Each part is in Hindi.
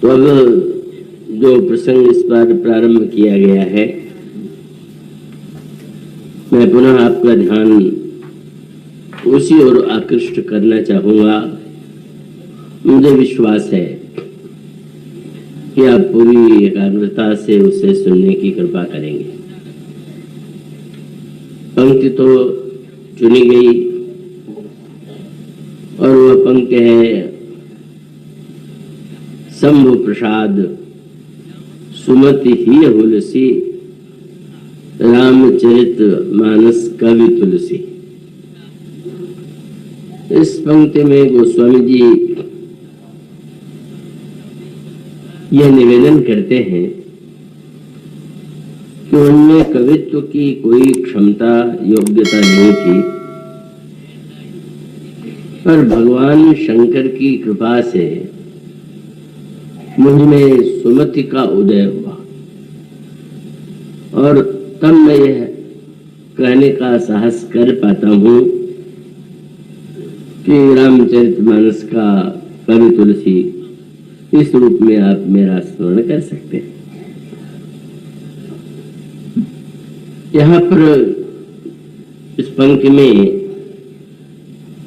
तो अब जो प्रसंग इस बार प्रारंभ किया गया है, मैं पुनः आपका ध्यान उसी ओर आकृष्ट करना चाहूंगा। मुझे विश्वास है कि आप पूरी एकाग्रता से उसे सुनने की कृपा करेंगे। पंक्ति तो चुनी गई और वह पंक्ति है, शंभु प्रसाद सुमति ही हुलसी, रामचरित मानस कवि तुलसी। इस पंक्ति में गोस्वामी जी यह निवेदन करते हैं कि उनमें कवित्व की कोई क्षमता योग्यता नहीं थी, पर भगवान शंकर की कृपा से मुझ में सुमति का उदय हुआ और तब मैं यह कहने का साहस कर पाता हूँ कि रामचरितमानस का कवि तुलसी इस रूप में आप मेरा स्मरण कर सकते हैं। यहाँ पर इस पंक्ति में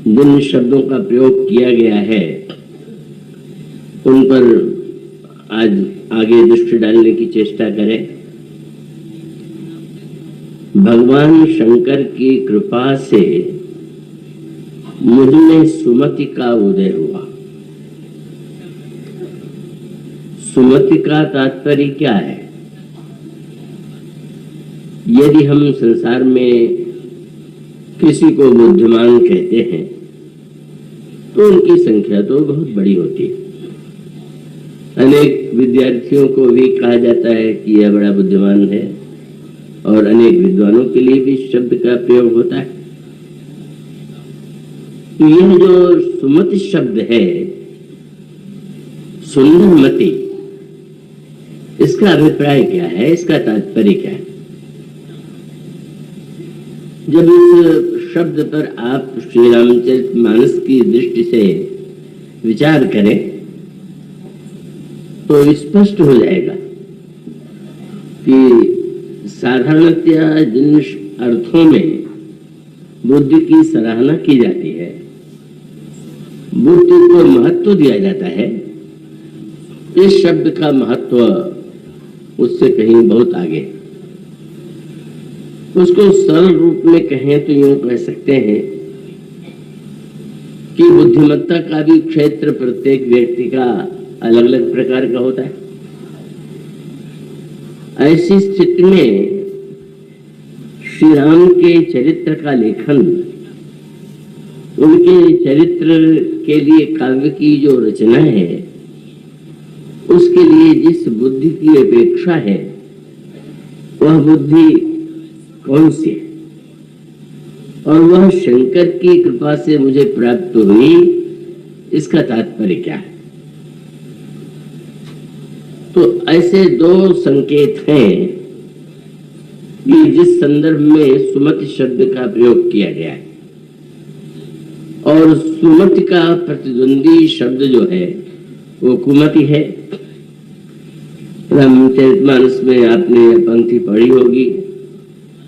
जिन शब्दों का प्रयोग किया गया है उन पर आज आगे दृष्टि डालने की चेष्टा करें। भगवान शंकर की कृपा से मुझ में सुमति का उदय हुआ। सुमति का तात्पर्य क्या है? यदि हम संसार में किसी को बुद्धिमान कहते हैं तो उनकी संख्या तो बहुत बड़ी होती है। अनेक विद्यार्थियों को भी कहा जाता है कि यह बड़ा बुद्धिमान है और अनेक विद्वानों के लिए भी शब्द का प्रयोग होता है। तो यह जो सुमति शब्द है, सुंदरमति, इसका अभिप्राय क्या है, इसका तात्पर्य क्या है? जब इस शब्द पर आप श्री रामचरितमानस की दृष्टि से विचार करें तो स्पष्ट हो जाएगा कि साधारणतया जिन अर्थों में बुद्धि की सराहना की जाती है, बुद्धि को महत्व दिया जाता है, इस शब्द का महत्व उससे कहीं बहुत आगे। उसको सरल रूप में कहें तो यूं कह सकते हैं कि बुद्धिमत्ता का भी क्षेत्र प्रत्येक व्यक्ति का अलग अलग प्रकार का होता है। ऐसी स्थिति में श्री राम के चरित्र का लेखन, उनके चरित्र के लिए काव्य की जो रचना है, उसके लिए जिस बुद्धि की अपेक्षा है वह बुद्धि कौन सी है और वह शंकर की कृपा से मुझे प्राप्त हुई, इसका तात्पर्य क्या है? तो ऐसे दो संकेत हैं कि जिस संदर्भ में सुमति शब्द का प्रयोग किया गया है, और सुमति का प्रतिद्वंदी शब्द जो है वो कुमति है। रामचरितमानस में आपने पंक्ति पढ़ी होगी,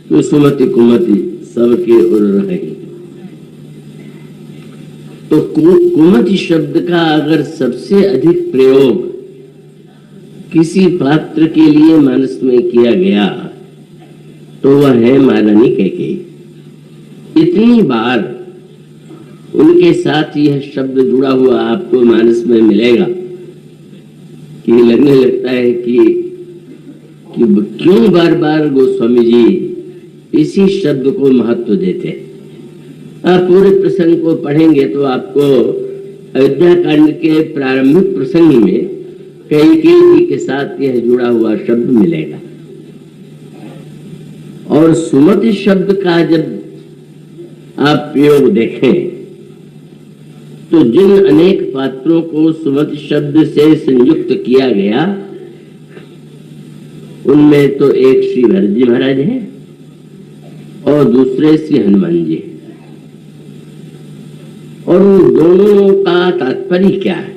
तो सुमति कुमति सबके उर रही। तो कुमति शब्द का अगर सबसे अधिक प्रयोग किसी पात्र के लिए मानस में किया गया तो वह है महारानी कैकेयी। इतनी बार उनके साथ यह शब्द जुड़ा हुआ आपको मानस में मिलेगा कि लगने लगता है कि क्यों बार बार गोस्वामी जी इसी शब्द को महत्व देते। आप पूरे प्रसंग को पढ़ेंगे तो आपको अयोध्या कांड के प्रारंभिक प्रसंग में कैकेयी जी के साथ यह जुड़ा हुआ शब्द मिलेगा। और सुमति शब्द का जब आप प्रयोग देखें तो जिन अनेक पात्रों को सुमति शब्द से संयुक्त किया गया, उनमें तो एक श्री भरत जी महाराज हैं और दूसरे श्री हनुमान जी। और उन दोनों का तात्पर्य क्या है?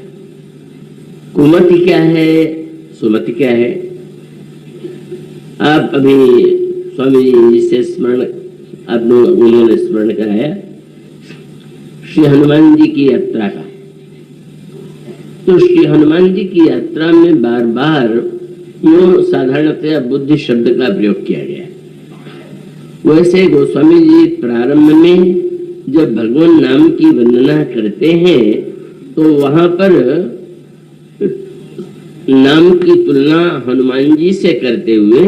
कुमति क्या है, सुमति क्या है? आप अभी स्वामी जी से स्मरण उन्होंने स्मरण कराया श्री हनुमान जी की यात्रा का। तो श्री हनुमान जी की यात्रा में बार बार यूं साधारणतया बुद्धि शब्द का प्रयोग किया गया। वैसे गोस्वामी जी प्रारंभ में जब भगवान नाम की वंदना करते हैं तो वहां पर नाम की तुलना हनुमान जी से करते हुए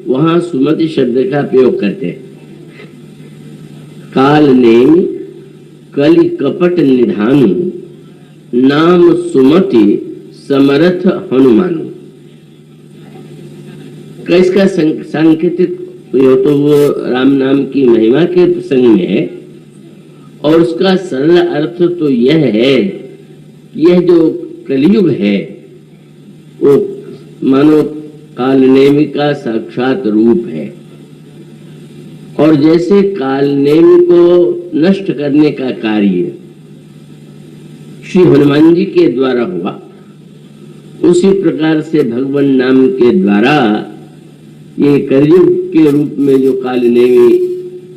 वहां सुमति शब्द का प्रयोग करते हैं। काल ने कलि कपट निधानु, नाम सुमति समरथ हनुमान। इसका सांकेतिक तो वो राम नाम की महिमा के प्रसंग में है, और उसका सरल अर्थ तो यह है, यह जो कलयुग है वो मानो कालनेमी का साक्षात रूप है। और जैसे कालनेमी को नष्ट करने का कार्य श्री हनुमान जी के द्वारा हुआ, उसी प्रकार से भगवान नाम के द्वारा ये कलयुग के रूप में जो कालनेमी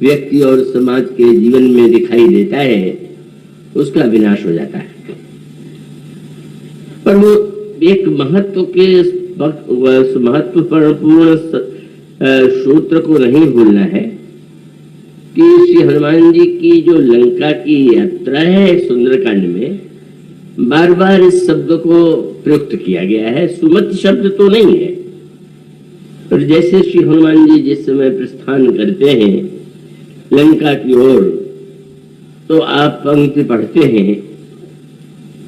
व्यक्ति और समाज के जीवन में दिखाई देता है, उसका विनाश हो जाता है। पर वो एक महत्व के महत्वपूर्ण सूत्र को नहीं भूलना है कि श्री हनुमान जी की जो लंका की यात्रा है सुंदरकांड में बार बार इस शब्द को प्रयुक्त किया गया है। सुमति शब्द तो नहीं है, पर जैसे श्री हनुमान जी जिस समय प्रस्थान करते हैं लंका की ओर, तो आप पंक्ति पढ़ते हैं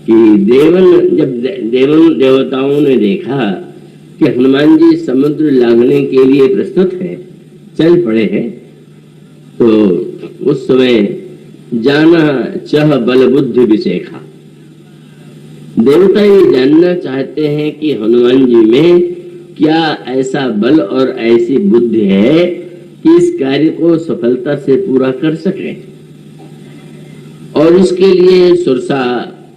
कि जब देवताओं ने देखा कि हनुमान जी समुद्र लांघने के लिए प्रस्तुत है, चल पड़े हैं, तो उस समय जाना चह बल बुद्धि विशेखा। देवता ये जानना चाहते हैं कि हनुमान जी में क्या ऐसा बल और ऐसी बुद्धि है कि इस कार्य को सफलता से पूरा कर सके, और इसके लिए सुरसा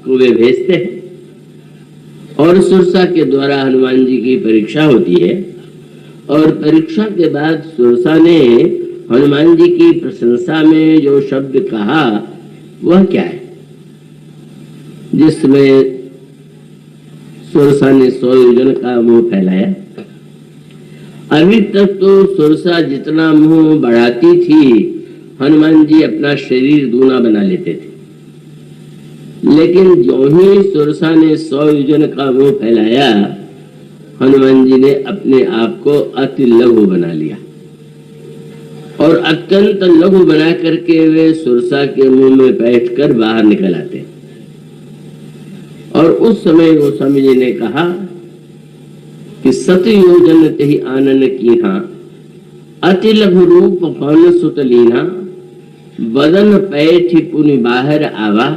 को वे भेजते हैं, और सुरसा के द्वारा हनुमान जी की परीक्षा होती है। और परीक्षा के बाद सुरसा ने हनुमान जी की प्रशंसा में जो शब्द कहा वह क्या है? जिसमें सुरसा ने 100 योजन का मुंह फैलाया। अभी तक तो सुरसा जितना मुंह बढ़ाती थी, हनुमान जी अपना शरीर दूना बना लेते थे, लेकिन जो ही सुरसा ने 100 योजन का मुंह फैलाया, हनुमान जी ने अपने आप को अति लघु बना लिया, और अत्यंत लघु बना करके वे सुरसा के मुंह में बैठकर बाहर निकल आते। और उस समय गोस्वामी जी ने कहा कि सत योजन तेहि आनन कीहा, अति लघु रूप पवन सुत लीना, बदन पैठ पुनि बाहर आवा,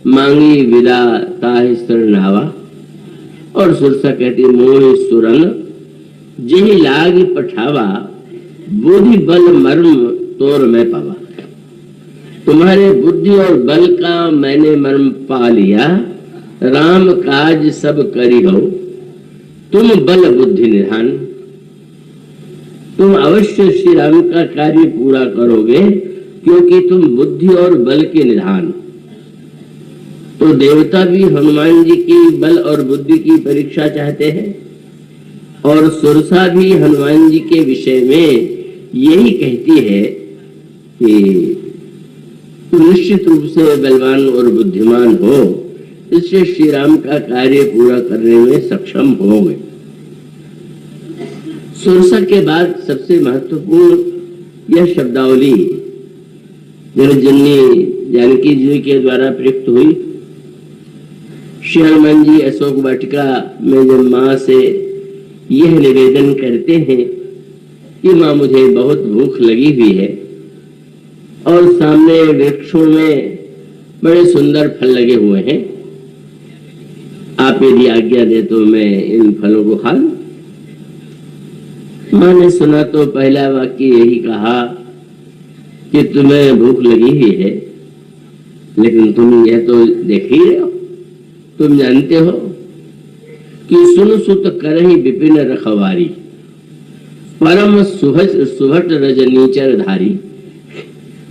मांगी विदा ताहि शरणावा। और सुरसा कहती मोह सुरन जेहि लाग पठावा, बुद्धि बल मर्म तोर में पावा। तुम्हारे बुद्धि और बल का मैंने मर्म पा लिया, राम काज सब करी हो, तुम बल बुद्धि निधान। तुम अवश्य श्री राम का कार्य पूरा करोगे, क्योंकि तुम बुद्धि और बल के निधान। तो देवता भी हनुमान जी की बल और बुद्धि की परीक्षा चाहते हैं, और सुरसा भी हनुमान जी के विषय में यही कहती है कि तुम निश्चित रूप से बलवान और बुद्धिमान हो, इससे श्री राम का कार्य पूरा करने में सक्षम होंगे। सुरसा के बाद सबसे महत्वपूर्ण यह शब्दावली जननी जानकी जी के द्वारा प्रयुक्त हुई। श्री हनुमान जी अशोक वाटिका में जब माँ से यह निवेदन करते हैं कि माँ मुझे बहुत भूख लगी हुई है, और सामने वृक्षों में बड़े सुंदर फल लगे हुए हैं, आप यदि आज्ञा दे तो मैं इन फलों को खा लूं। माँ ने सुना तो पहला वाक्य यही कहा कि तुम्हें भूख लगी ही है, लेकिन तुम यह तो देख ही रहे हो, तुम जानते हो कि सुन सुत करहि विपिन रखवारी, परम सुभट रजनीचर धारी।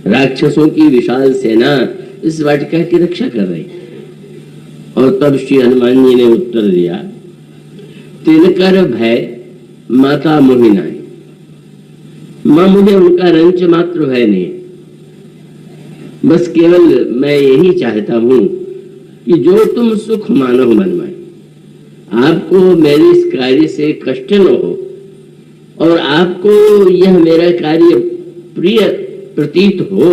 राक्षसों की विशाल सेना इस वाटिका की रक्षा कर रही। और तब श्री हनुमान जी ने उत्तर दिया, तिनकर भय माता मोहि नाहि। मां, मुझे उनका रंच मात्र भय नहीं, बस केवल मैं यही चाहता हूं कि जो तुम सुख मानो मन में, आपको मेरे इस कार्य से कष्ट न हो और आपको यह मेरा कार्य प्रिय प्रतीत हो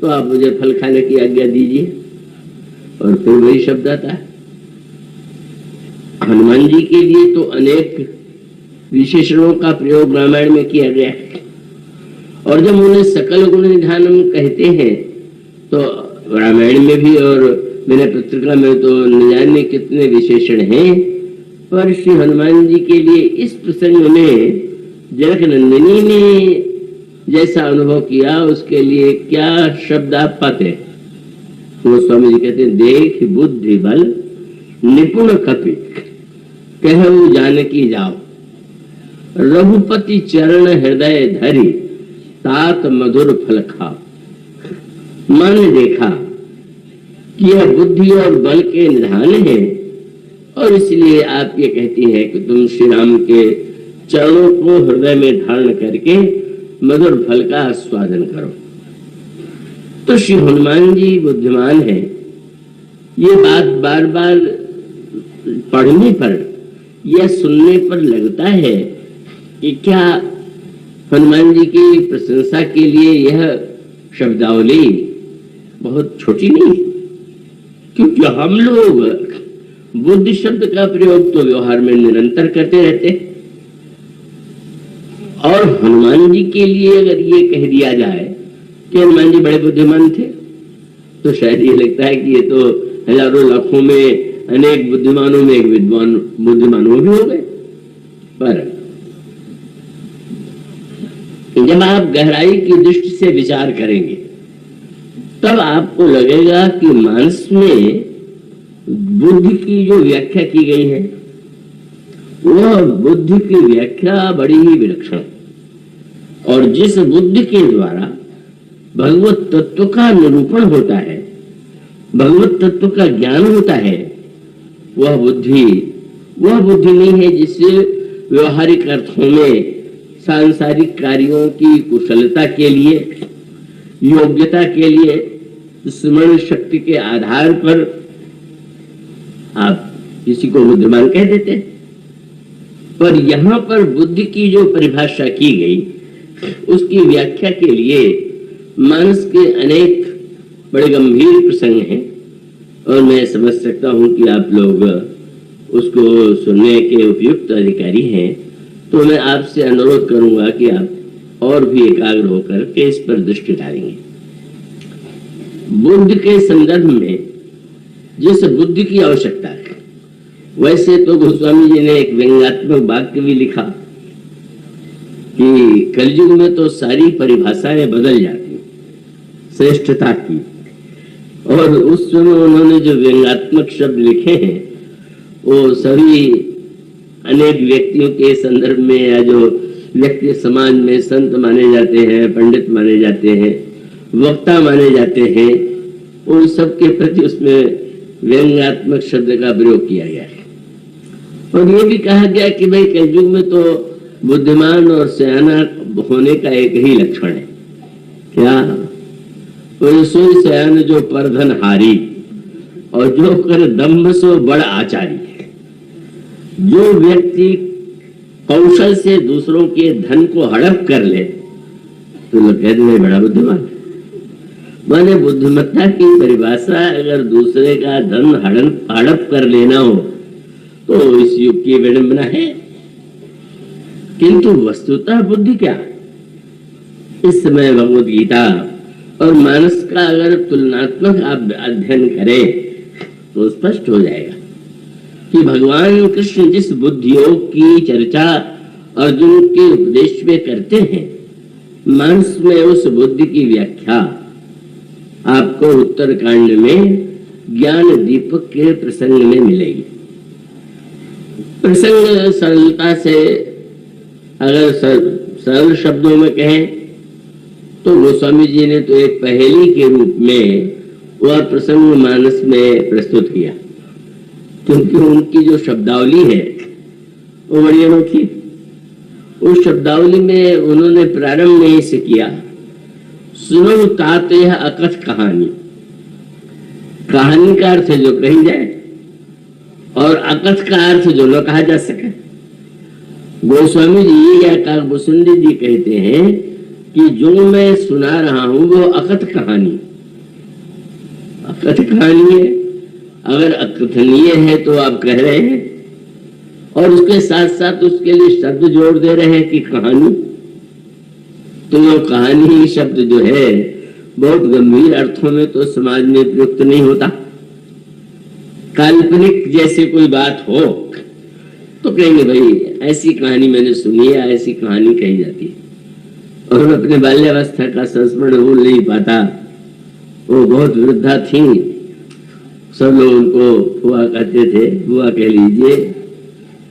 तो आप मुझे फल खाने की आज्ञा दीजिए। और फिर वही शब्द आता है। हनुमान जी के लिए तो अनेक विशेषणों का प्रयोग रामायण में किया गया है, और जब उन्हें सकल गुण निधानम कहते हैं तो रामायण में भी और मेरे पत्रिका में तो न जाने कितने विशेषण हैं। पर श्री हनुमान जी के लिए इस प्रसंग में जनक नंदिनी ने जैसा अनुभव किया उसके लिए क्या शब्द आप पाते हैं? वो स्वामी जी कहते हैं, देख बुद्धि बल निपुण कपि कहु जानकी जाओ, रघुपति चरण हृदय धरि तात मधुर फल खाओ। मन देखा कि यह बुद्धि और बल के निधान है, और इसलिए आप ये कहती हैं कि तुम श्री राम के चरणों को हृदय में धारण करके मधुर फल का आस्वादन करो। तो श्री हनुमान जी बुद्धिमान है। ये बात बार बार पढ़ने पर या सुनने पर लगता है कि क्या हनुमान जी की प्रशंसा के लिए यह शब्दावली बहुत छोटी नहीं, क्योंकि हम लोग बुद्धि शब्द का प्रयोग तो व्यवहार में निरंतर करते रहते, और हनुमान जी के लिए अगर ये कह दिया जाए कि हनुमान जी बड़े बुद्धिमान थे तो शायद ये लगता है कि ये तो हजारों लाखों में अनेक बुद्धिमानों में एक विद्वान बुद्धिमानों भी हो गए। पर जब आप गहराई की दृष्टि से विचार करेंगे तब आपको लगेगा कि मानस में बुद्धि की जो व्याख्या की गई है वह बुद्धि की व्याख्या बड़ी ही विलक्षण, और जिस बुद्धि के द्वारा भगवत तत्व का निरूपण होता है, भगवत तत्व का ज्ञान होता है, वह बुद्धि नहीं है जिससे व्यवहारिक अर्थों में सांसारिक कार्यों की कुशलता के लिए, योग्यता के लिए, स्मरण शक्ति के आधार पर आप किसी को बुद्धिमान कह देते हैं। पर यहां पर बुद्धि की जो परिभाषा की गई उसकी व्याख्या के लिए मानस के अनेक बड़े गंभीर प्रसंग हैं, और मैं समझ सकता हूं कि आप लोग उसको सुनने के उपयुक्त अधिकारी हैं। तो मैं आपसे अनुरोध करूंगा कि आप और भी एकाग्र होकर के इस पर दृष्टि डालेंगे। बुद्धि के संदर्भ में जिस बुद्धि की आवश्यकता है, वैसे तो गोस्वामी जी ने एक व्यंग्यात्मक वाक्य भी लिखा कि कलयुग में तो सारी परिभाषाएं बदल जाती श्रेष्ठता की, और उस समय उन्होंने जो व्यंग्यात्मक शब्द लिखे हैं वो सभी अनेक व्यक्तियों के संदर्भ में, या जो व्यक्ति समाज में संत माने जाते हैं, पंडित माने जाते हैं, वक्ता माने जाते हैं, उन सब के प्रति उसमें व्यंग्यात्मक शब्द का प्रयोग किया गया है। और ये भी कहा गया कि भाई कलयुग में तो बुद्धिमान और सयाना होने का एक ही लक्षण है, क्या? सोई सयान जो परधन हारी, और जो कर दम्भ सो बड़ आचारी। जो व्यक्ति कौशल से दूसरों के धन को हड़प कर ले तो लोग कहते हैं बड़ा बुद्धिमान। माने बुद्धिमत्ता की परिभाषा अगर दूसरे का धन हड़प कर लेना हो तो इस युग की विडंबना है। किंतु वस्तुतः बुद्धि क्या? इस समय भगवद गीता और मानस का अगर तुलनात्मक आप अध्ययन करें तो स्पष्ट हो जाएगा कि भगवान कृष्ण जिस बुद्धियों की चर्चा अर्जुन के उपदेश में करते हैं, मानस में उस बुद्धि की व्याख्या आपको उत्तरकांड में ज्ञान दीपक के प्रसंग में मिलेगी। प्रसंग सरलता से अगर सरल शब्दों में कहें तो गोस्वामी जी ने तो एक पहेली के रूप में वह प्रसंग मानस में प्रस्तुत किया, क्योंकि उनकी जो शब्दावली है वो बड़ी अनोखी। उस शब्दावली में उन्होंने प्रारंभ में से किया, सुनो तात यह अकथ कहानी। कहानी का अर्थ जो कही जाए और अकथ का अर्थ जो न कहा जा सके। गोस्वामी जी या काकभूषुंडी जी कहते हैं कि जो मैं सुना रहा हूं वो अकथ कहानी, अकथ कहानी है। अगर अकथनीय है तो आप कह रहे हैं और उसके साथ साथ उसके लिए शब्द जोड़ दे रहे हैं कि कहानी। तो वो कहानी शब्द जो है बहुत गंभीर अर्थों में तो समाज में प्रयुक्त नहीं होता। काल्पनिक जैसे कोई बात हो तो कहेंगे भाई ऐसी कहानी मैंने सुनी है, ऐसी कहानी कही जाती है। और अपने बाल्यावस्था का संस्मरण भूल नहीं पाता। वो बहुत वृद्धा थी, सब लोग उनको बुआ कहते थे, बुआ कह लीजिए।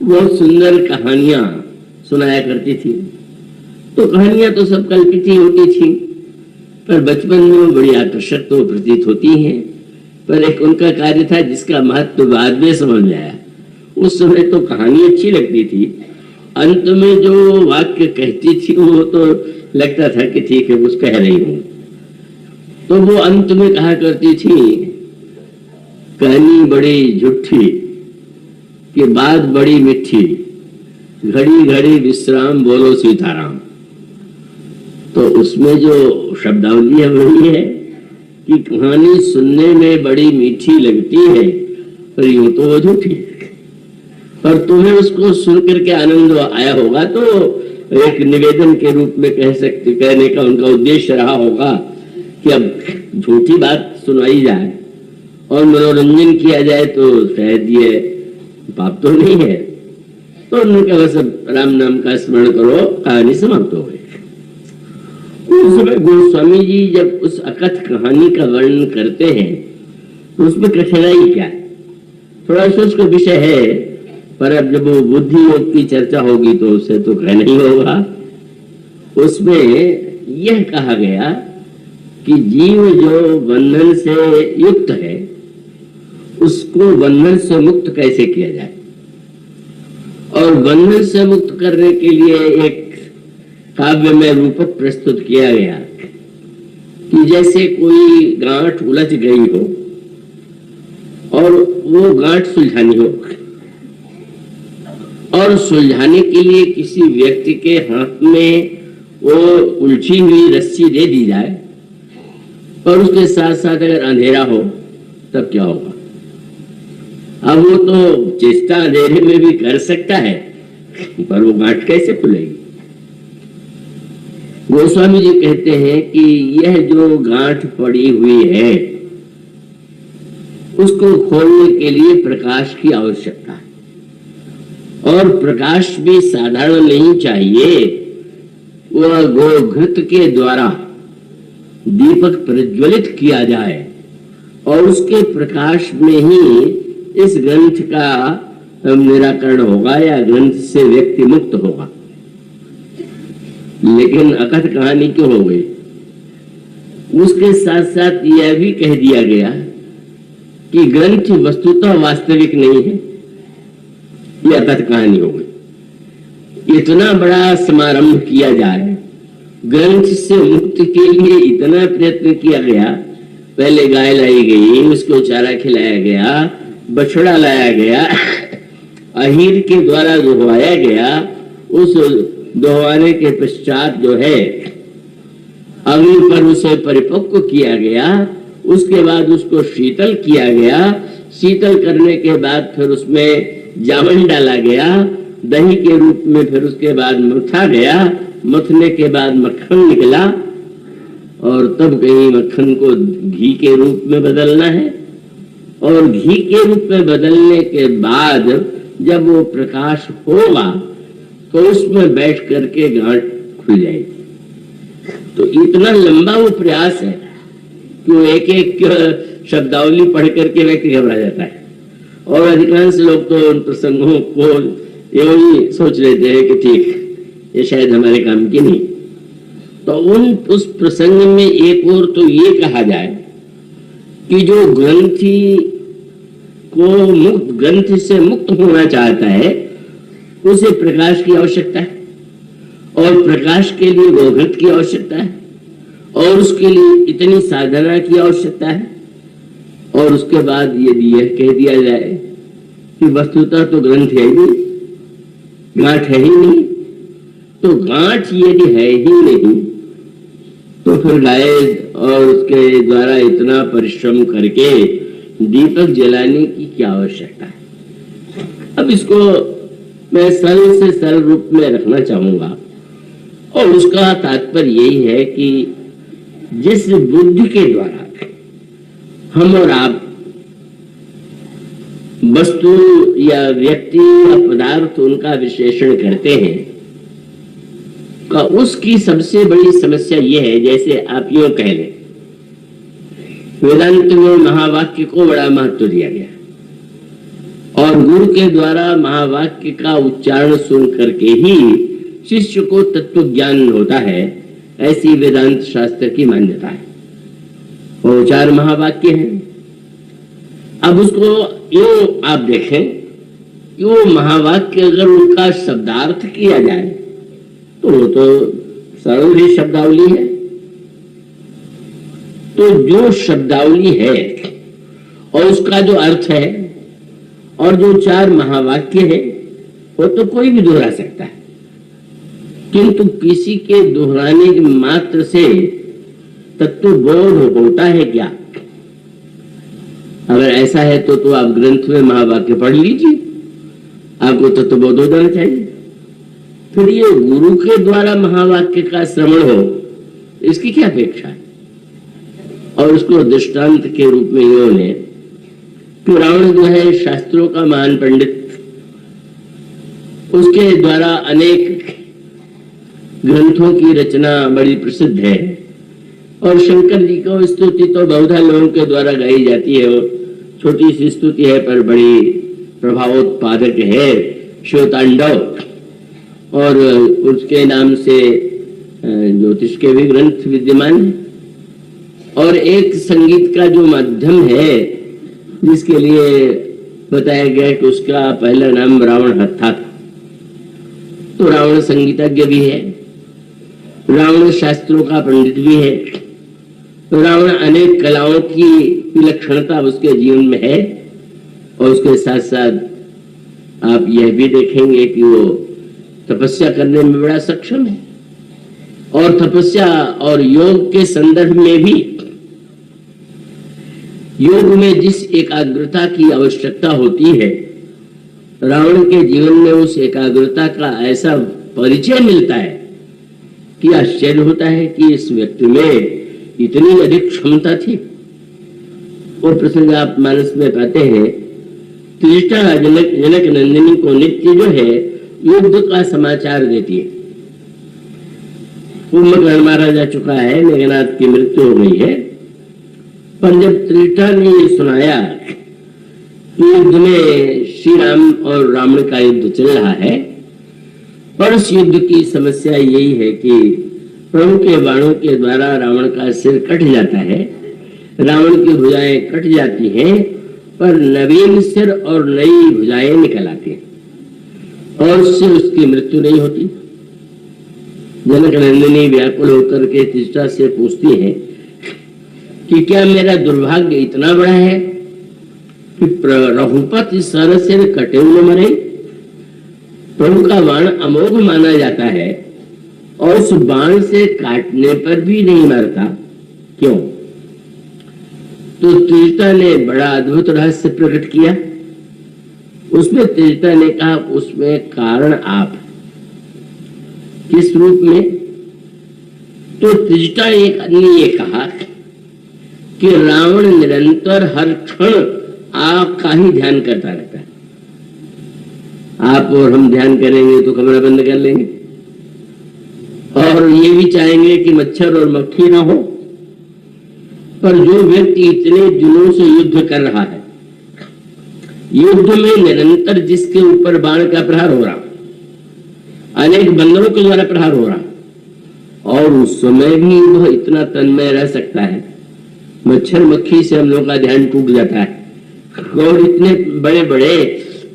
बहुत सुंदर कहानियां सुनाया करती थी। तो कहानियां तो सब कल्पित ही होती थी, पर बचपन में बड़ी आकर्षक तो प्रतीत होती हैं। पर एक उनका कार्य था जिसका महत्व बाद में समझ में आया। उस समय तो कहानी अच्छी लगती थी, अंत में जो वाक्य कहती थी वो तो लगता था कि ठीक है कुछ कह रही हूं। तो वो अंत में कहा करती थी, कहानी बड़ी झूठी कि बात बड़ी मिठी, घड़ी घड़ी विश्राम बोलो सीताराम। तो उसमें जो शब्दावली है वही है कि कहानी सुनने में बड़ी मीठी लगती है पर यूं तो वो झूठी है। पर तुम्हें उसको सुन करके आनंद आया होगा तो एक निवेदन के रूप में कह सकते, कहने का उनका उद्देश्य रहा होगा कि अब झूठी बात सुनाई जाए और मनोरंजन किया जाए तो शायद ये पाप तो नहीं है। तो उन्होंने कहा बस राम नाम का स्मरण करो, कहानी समाप्त हो गई। उस समय गोस्वामी जी जब उस अकथ कहानी का वर्णन करते हैं तो उसमें कठिनाई क्या है, थोड़ा सोच का विषय है। पर अब जब वो बुद्धि योग की चर्चा होगी तो उससे तो कहना ही होगा। उसमें यह कहा गया कि जीव जो बंधन से युक्त है उसको बंधन से मुक्त कैसे किया जाए। और बंधन से मुक्त करने के लिए एक काव्य में रूपक प्रस्तुत किया गया कि जैसे कोई गांठ उलझ गई हो और वो गांठ सुलझानी हो, और सुलझाने के लिए किसी व्यक्ति के हाथ में वो उलझी हुई रस्सी दे दी जाए और उसके साथ साथ अगर अंधेरा हो तब क्या होगा। अब वो तो चेष्टा अंधेरे में भी कर सकता है पर वो गांठ कैसे खुलेगी। गोस्वामी जी कहते हैं कि यह जो गांठ पड़ी हुई है उसको खोलने के लिए प्रकाश की आवश्यकता है। और प्रकाश भी साधारण नहीं चाहिए, वह गोघृत के द्वारा दीपक प्रज्वलित किया जाए और उसके प्रकाश में ही इस ग्रंथ का निराकरण होगा या ग्रंथ से व्यक्ति मुक्त होगा। लेकिन अकथ कहानी क्यों हो गई? उसके साथ साथ यह भी कह दिया गया कि ग्रंथ वस्तुतः वास्तविक नहीं है, यह अकथ कहानी हो गई। इतना बड़ा समारंभ किया जाए, ग्रंथ से मुक्ति के लिए इतना प्रयत्न किया गया, पहले गाय लाई गई, उसको चारा खिलाया गया, बछड़ा लाया गया, अहीर के द्वारा दुहवाया गया, उस दुहवाने के पश्चात जो है अग्नि पर उसे परिपक्व किया गया, उसके बाद उसको शीतल किया गया, शीतल करने के बाद फिर उसमें जावन डाला गया, दही के रूप में फिर उसके बाद मथा गया, मथने के बाद मक्खन निकला और तब कहीं मक्खन को घी के रूप में बदलना है। और घी के रूप में बदलने के बाद जब वो प्रकाश होगा तो उसमें बैठ करके गांठ खुल जाएगी। तो इतना लंबा वो प्रयास है कि वो एक एक शब्दावली पढ़ करके व्यक्ति घबरा जाता है। और अधिकांश लोग तो उन प्रसंगों को ये वही सोच लेते हैं कि ठीक ये शायद हमारे काम की नहीं। तो उस प्रसंग में एक और तो ये कहा जाए कि जो ग्रंथी को ग्रंथ से मुक्त होना चाहता है उसे प्रकाश की आवश्यकता है, और प्रकाश के लिए गोघृत की आवश्यकता है, और उसके लिए इतनी साधना की आवश्यकता है। और उसके बाद यदि यह कह दिया जाए कि वस्तुतः तो ग्रंथ है ही नहीं, गांठ है ही नहीं, तो गांठ यदि है ही नहीं तो फिर गायब और उसके द्वारा इतना परिश्रम करके दीपक जलाने की क्या आवश्यकता है। अब इसको मैं सरल से सरल रूप में रखना चाहूंगा, और उसका तात्पर्य यही है कि जिस बुद्धि के द्वारा हम और आप वस्तु या व्यक्ति या पदार्थ उनका विश्लेषण करते हैं का उसकी सबसे बड़ी समस्या यह है, जैसे आप यूं कह लें वेदांत में महावाक्य को बड़ा महत्व दिया गया और गुरु के द्वारा महावाक्य का उच्चारण सुन करके ही शिष्य को तत्व ज्ञान होता है, ऐसी वेदांत शास्त्र की मान्यता है। और 4 महावाक्य हैं। अब उसको यूं आप देखें कि वो महावाक्य अगर उनका शब्दार्थ किया जाए तो वो तो सरल ही शब्दावली है। तो जो शब्दावली है और उसका जो अर्थ है और जो 4 महावाक्य है वो तो कोई भी दोहरा सकता है, किंतु किसी के दोहराने के मात्र से तत्व बोध होता है क्या? अगर ऐसा है तो आप ग्रंथ में महावाक्य पढ़ लीजिए, आपको तत्व बोध हो जाना चाहिए। फिर ये गुरु के द्वारा महावाक्य का श्रवण हो, इसकी क्या अपेक्षा है? और उसको दृष्टांत के रूप में इन्होंने कि रावण जो है शास्त्रों का महान पंडित, उसके द्वारा अनेक ग्रंथों की रचना बड़ी प्रसिद्ध है और शंकर जी को स्तुति तो बहुधा लोगों के द्वारा गाई जाती है। छोटी सी स्तुति है पर बड़ी प्रभावोत्पादक है, शिवतांडव, और उसके नाम से ज्योतिष के भी ग्रंथ विद्यमान है। और एक संगीत का जो माध्यम है जिसके लिए बताया गया कि उसका पहला नाम रावण हत्था था, तो रावण संगीतज्ञ भी है, रावण शास्त्रों का पंडित भी है, तो रावण अनेक कलाओं की विलक्षणता उसके जीवन में है। और उसके साथ साथ आप यह भी देखेंगे कि वो तपस्या करने में बड़ा सक्षम है, और तपस्या और योग के संदर्भ में भी योग में जिस एकाग्रता की आवश्यकता होती है, रावण के जीवन में उस एकाग्रता का ऐसा परिचय मिलता है कि आश्चर्य होता है कि इस व्यक्ति में इतनी अधिक क्षमता थी। वो प्रसंग आप मानस में पाते हैं, त्रिष्ठा जनक नंदिनी को नित्य जो है युद्ध का समाचार देती है। कुंभकर्ण मारा जा चुका है, मेघनाथ की मृत्यु हो गई है, पर जब त्रिष्ठा ने ये सुनाया कि युद्ध में श्री राम और रावण का युद्ध चल रहा है, पर उस युद्ध की समस्या यही है कि प्रभु के बाणों के द्वारा रावण का सिर कट जाता है, रावण की भुजाएं कट जाती हैं, पर नवीन सिर और नई भुजाएं निकल आती हैं और उससे उसकी मृत्यु नहीं होती। जनक नंदिनी व्याकुल होकर के त्रिष्ठा से पूछती है कि क्या मेरा दुर्भाग्य इतना बड़ा है कि रघुपति सर सिर कटे हुए मरे? प्रभु का बाण अमोघ माना जाता है और उस बाण से काटने पर भी नहीं मरता, क्यों? तो त्रिष्ठा ने बड़ा अद्भुत रहस्य प्रकट किया। उसमें त्रिष्ठा ने कहा उसमें कारण आप, किस रूप में? तो त्रिष्ठा एक ने ये कहा कि रावण निरंतर हर क्षण आपका ही ध्यान करता रहता है। आप और हम ध्यान करेंगे तो कमरा बंद कर लेंगे और ये भी चाहेंगे कि मच्छर और मक्खी ना हो, पर जो व्यक्ति इतने दिनों से युद्ध कर रहा है, युद्ध में निरंतर जिसके ऊपर बाण का प्रहार हो रहा, अनेक बंदरों के द्वारा प्रहार हो रहा, और उस समय भी वह इतना तन्मय रह सकता है। मच्छर मक्खी से हम लोग का ध्यान टूट जाता है, और इतने बड़े बड़े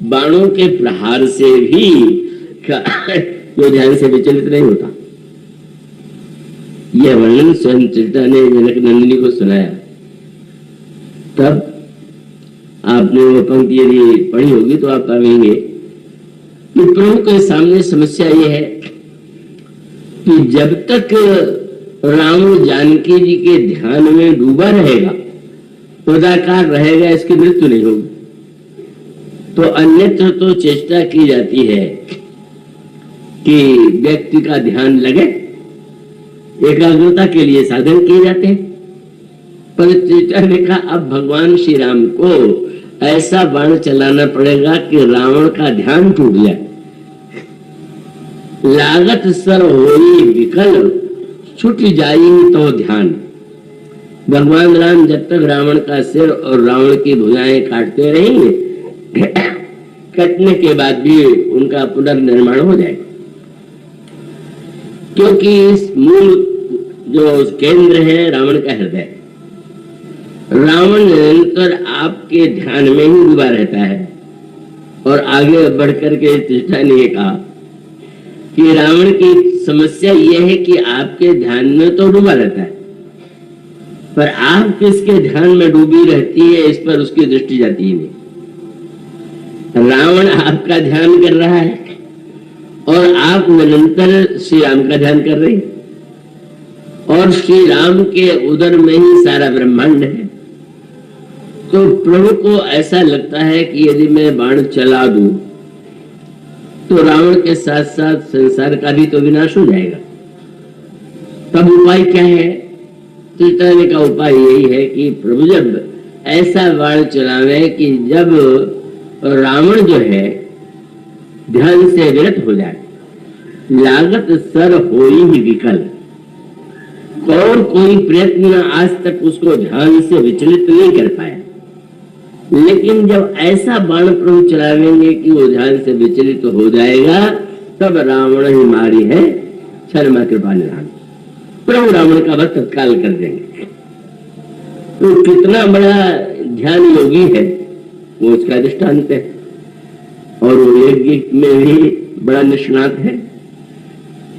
बाणों के प्रहार से भी वो ध्यान से विचलित नहीं होता। यह वर्णन स्वयं चिंता ने जनक नंदिनी को सुनाया। तब आपने वो पंक्ति यदि पढ़ी होगी तो आप पाएंगे कि प्रभु के सामने समस्या ये है कि जब तक राम जानकी जी के ध्यान में डूबा रहेगा, पदाकार रहेगा, इसकी मृत्यु नहीं होगी। तो अन्यत्र तो चेष्टा की जाती है कि व्यक्ति का ध्यान लगे, एकाग्रता के लिए साधन किए जाते हैं। पर चेष्टा ने कहा अब भगवान श्री राम को ऐसा बाण चलाना पड़ेगा कि रावण का ध्यान टूट जाए। लागत सर होई विकल, छूट जाई तो ध्यान। भगवान राम जब तक रावण का सिर और रावण की भुजाएं काटते रहेंगे, कटने के बाद भी उनका पुनर्निर्माण हो जाएगा। क्योंकि इस मूल जो केंद्र है रावण का हृदय, रावण निरंतर आपके ध्यान में ही डूबा रहता है। और आगे बढ़कर के चेष्टा ने कहा कि रावण की समस्या यह है कि आपके ध्यान में तो डूबा रहता है, पर आप किसके ध्यान में डूबी रहती है इस पर उसकी दृष्टि जाती ही नहीं। रावण आपका ध्यान कर रहा है और आप निरंतर श्री राम का ध्यान कर रहे हैं, और श्री राम के उदर में ही सारा ब्रह्मांड है। तो प्रभु को ऐसा लगता है कि यदि मैं बाण चला दूं तो रावण के साथ साथ संसार का भी तो विनाश हो जाएगा। तब उपाय क्या है? चेताने का उपाय यही है कि प्रभु जब ऐसा बाण चलावे कि जब रावण जो है ध्यान से विरत हो जाए, लागत सर होई ही विकल, और कोई प्रयत्न आज तक उसको ध्यान से विचलित नहीं कर पाया। लेकिन जब ऐसा बाण प्रभु चलावेंगे कि वो ध्यान से विचलित हो जाएगा, तब रावण ही मारी है शर्मा कृपा निधान, प्रभु रावण का वध तत्काल कर देंगे। तो कितना बड़ा ध्यान योगी है वो उसका दृष्टांत है, और वो यज्ञ में भी बड़ा निष्णात है।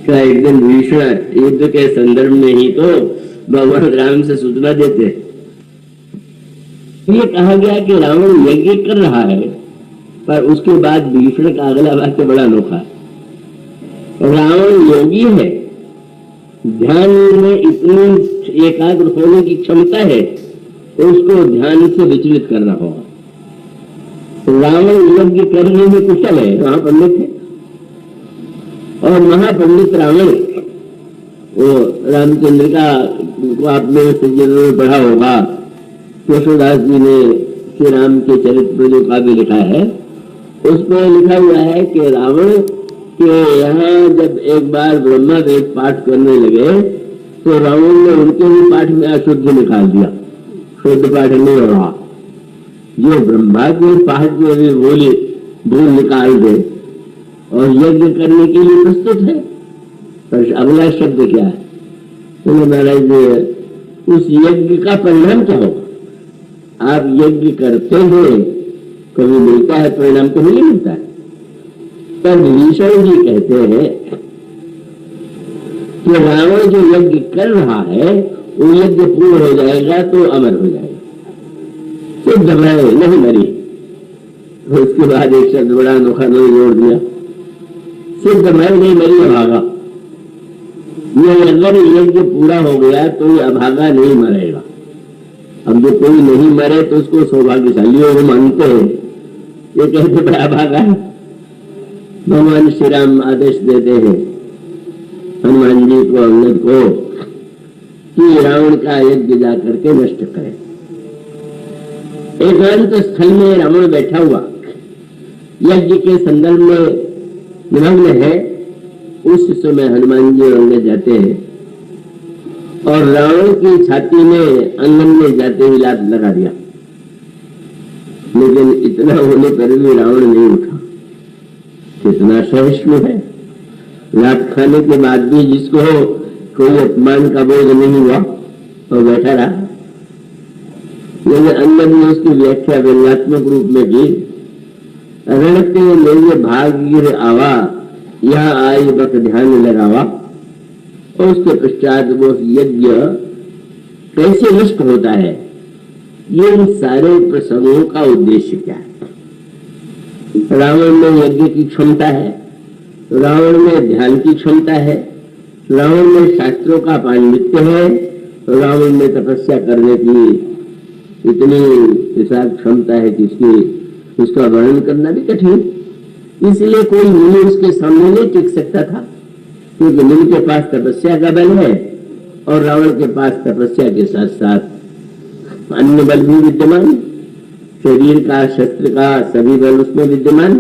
क्या एक दिन भीषण युद्ध के संदर्भ में ही तो भगवान राम से सूचना देते हैं। ये कहा गया कि रावण यज्ञ कर रहा है, पर उसके बाद भीषण का अगला वाक्य बड़ा अनोखा है। रावण योगी है, ध्यान में इतनी एकाग्र होने की क्षमता है तो उसको ध्यान से विचलित करना होगा। रावण यज्ञ करने में कुशल है, वहां पंडित है, और महापंडित रावण, वो रामचंद्र का आपने जरूर पढ़ा होगा, केशवदास जी ने श्री राम के चरित्र जो काव्य लिखा है, उसमें लिखा हुआ है कि रावण के यहाँ जब एक बार ब्रह्मा वेद पाठ करने लगे तो रावण ने उनके भी पाठ में अशुद्ध निकाल दिया, शुद्ध पाठ नहीं हो रहा। जो ब्रह्मा के पाठ में भी भूल निकाल दे और यज्ञ करने के लिए प्रस्तुत है, पर अगला शब्द क्या है? तो महाराज उस यज्ञ का परिणाम क्या होगा? आप यज्ञ करते हैं, कभी मिलता है परिणाम, तो नहीं मिलता है। तब भीषण जी कहते हैं कि रावण जो यज्ञ कर रहा है वो यज्ञ पूर्ण हो जाएगा तो अमर हो जाएगा, सिद्ध भय नहीं मरी। तो उसके बाद एक शब्द बड़ा अनोखा नहीं जोड़ दिया, सिद्ध भय नहीं मरी अभागा। ये अगर यज्ञ पूरा हो गया तो ये अभागा नहीं मरेगा। अब जो कोई नहीं मरे तो उसको सौभाग्यशाली हो मानते हैं, ये कहते बड़ा अभागा है। भगवान श्री राम आदेश देते हैं हनुमान जी को, अंगद को, कि रावण का यज्ञ जा करके नष्ट करें। एकांत स्थल में रावण बैठा हुआ यज्ञ के संदर्भ में निमग्न है। उस समय हनुमान जी और अंगद जाते हैं और रावण की छाती में अंगन में जाते ही लात लगा दिया, लेकिन इतना होने पर भी रावण नहीं उठा। कितना सहिष्णु है, लात खाने के बाद भी जिसको कोई अपमान का बोझ नहीं हुआ और बैठा रहा। लेकिन अंदर ने उसकी व्याख्या व्यंग्यात्मक रूप में की, रणते लोग भाग गिर आवा, यहाँ आई बक ध्यान लगावा। और उसके पश्चात वो यज्ञ कैसे नष्ट होता है, ये इन सारे प्रसंगों का उद्देश्य क्या है। रावण में यज्ञ की क्षमता है, रावण में ध्यान की क्षमता है, रावण में शास्त्रों का पांडित्य है, रावण में तपस्या करने की इतनी विशाल क्षमता है कि उसका वर्णन करना भी कठिन। इसलिए कोई मुनि उसके सामने नहीं टिक सकता था, क्योंकि मुनि के पास तपस्या का बल है और रावण के पास तपस्या के साथ साथ अन्य बल भी विद्यमान, शरीर का, शस्त्र का, सभी बल उसमें विद्यमान।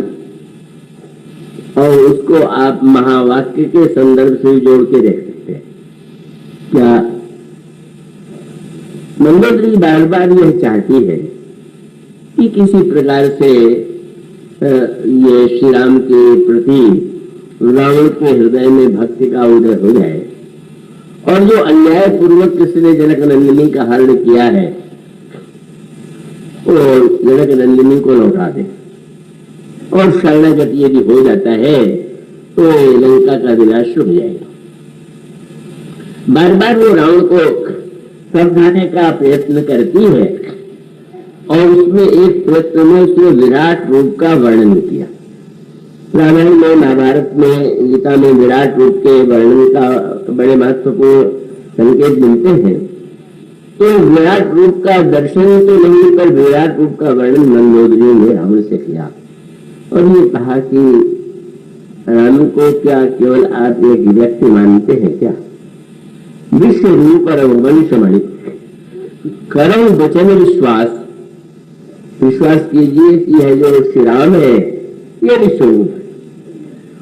और उसको आप महावाक्य के संदर्भ से जोड़ के देख सकते हैं। क्या मंदोदरी बार बार यह चाहती है कि किसी प्रकार से ये श्री राम के प्रति रावण के हृदय में भक्ति का उदय हो जाए, और जो अन्याय पूर्वक किसने जनक नंदिनी का हरण किया है और जनक नंदिनी को लौटा दे, और शरणागति यदि हो जाता है तो लंका का विनाश हो जाएगा। बार बार वो रावण को समझाने का प्रयत्न करती है, और उसमें एक प्रयत्न में उसने विराट रूप का वर्णन किया। रामायण में, महाभारत में, गीता में विराट रूप के वर्णन का बड़े महत्वपूर्ण संकेत मिलते हैं। तो विराट रूप का दर्शन तो नहीं, पर विराट रूप का वर्णन मंदोदरी ने रावण से किया और ये कहा कि राम को क्या केवल आप एक व्यक्ति मानते हैं क्या? विश्व रूप और वंशमणि, कर्म वचन विश्वास कीजिए कि यह जो श्री राम है यह विश्व रूप है,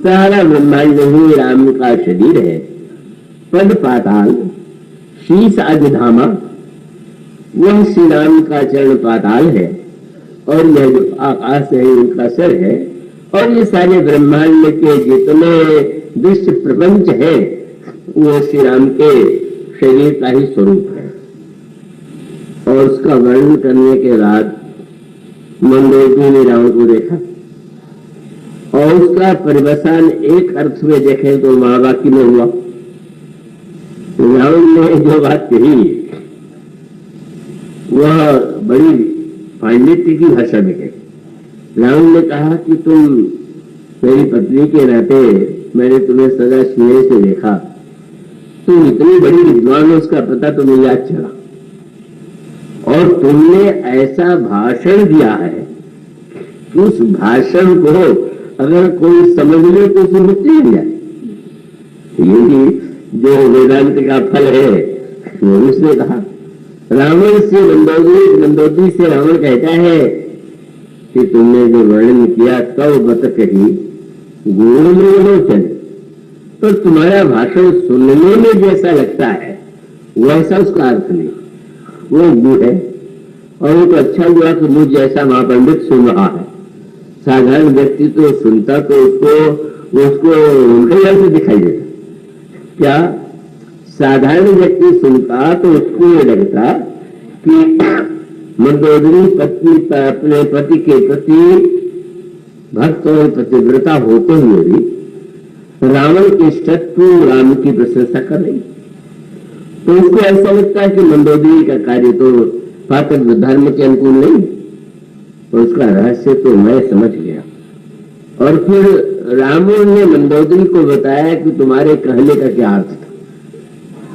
सारा ब्रह्मांड ही राम का शरीर है। पद पाताल शीश अधिधामा, वह श्री राम का चरण पाताल है, और यह जो आकाश है उनका सर है, और ये सारे ब्रह्मांड के जितने विश्व प्रपंच है वो श्री राम के शरीर का ही स्वरूप है। और उसका वर्णन करने के बाद मंदोदरी ने रावण को देखा, और उसका परिवसान एक अर्थ में देखें तो महावाक्य में हुआ। रावण ने जो बात कही वह बड़ी पांडित्य की भाषा में कही। रावण ने कहा कि तुम मेरी पत्नी के नाते, मैंने तुम्हें सदा स्नेह से देखा, तुम इतनी बड़ी विद्वान हो उसका पता तो मुझे आज चला, और तुमने ऐसा भाषण दिया है कि उस भाषण को अगर कोई समझ ले तो उसे मुक्ति मिल जाए। यही जो वेदांत का फल है वो उसने कहा। रावण से मंदोदरी से रावण कहता है कि तुमने जो वर्णन किया तब बत कही गुण में, तो तुम्हारा भाषण सुनने में जैसा लगता है वैसा उसका अर्थ नहीं, वो गुण है। और वो तो अच्छा हुआ कि मुझ जैसा महापंडित सुन रहा है। साधारण व्यक्ति तो सुनता तो उसको उल्टे से दिखाई देता। क्या साधारण व्यक्ति सुनता तो उसको ये लगता कि मंदोदरी पत्नी अपने पति के प्रति भक्त और पतिव्रता होते हुए भी रावण के शत्रु राम की प्रशंसा कर रही। तो उसको ऐसा लगता है कि मंदोदरी का कार्य तो पातक धर्म के अनुकूल नहीं, और उसका रहस्य तो मैं समझ गया। और फिर रावण ने मंदोदरी को बताया कि तुम्हारे कहने का क्या अर्थ था।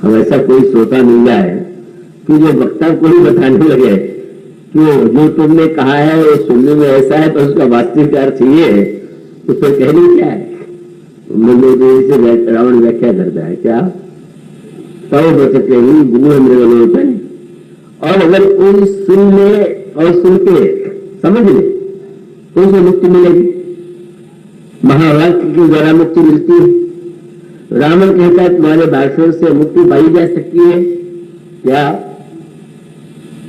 अब ऐसा कोई श्रोता मिल जाए कि जो वक्ता को ही बताने लगे कि जो तुमने कहा है वो सुनने में ऐसा है, तो उसका वास्तविक अर्थ ये है, तो फिर कहने क्या है। मंदोदरी से रावण व्याख्या करता है क्या, तब बचते ही गुरु मृगलोचन। और अगर कोई सुन ले और सुन के समझ ले तो उसे मुक्ति मिलेगी, महावाक्य के द्वारा मुक्ति मिलती है। रावण कहता है तुम्हारे भाषण से मुक्ति पाई जा सकती है क्या?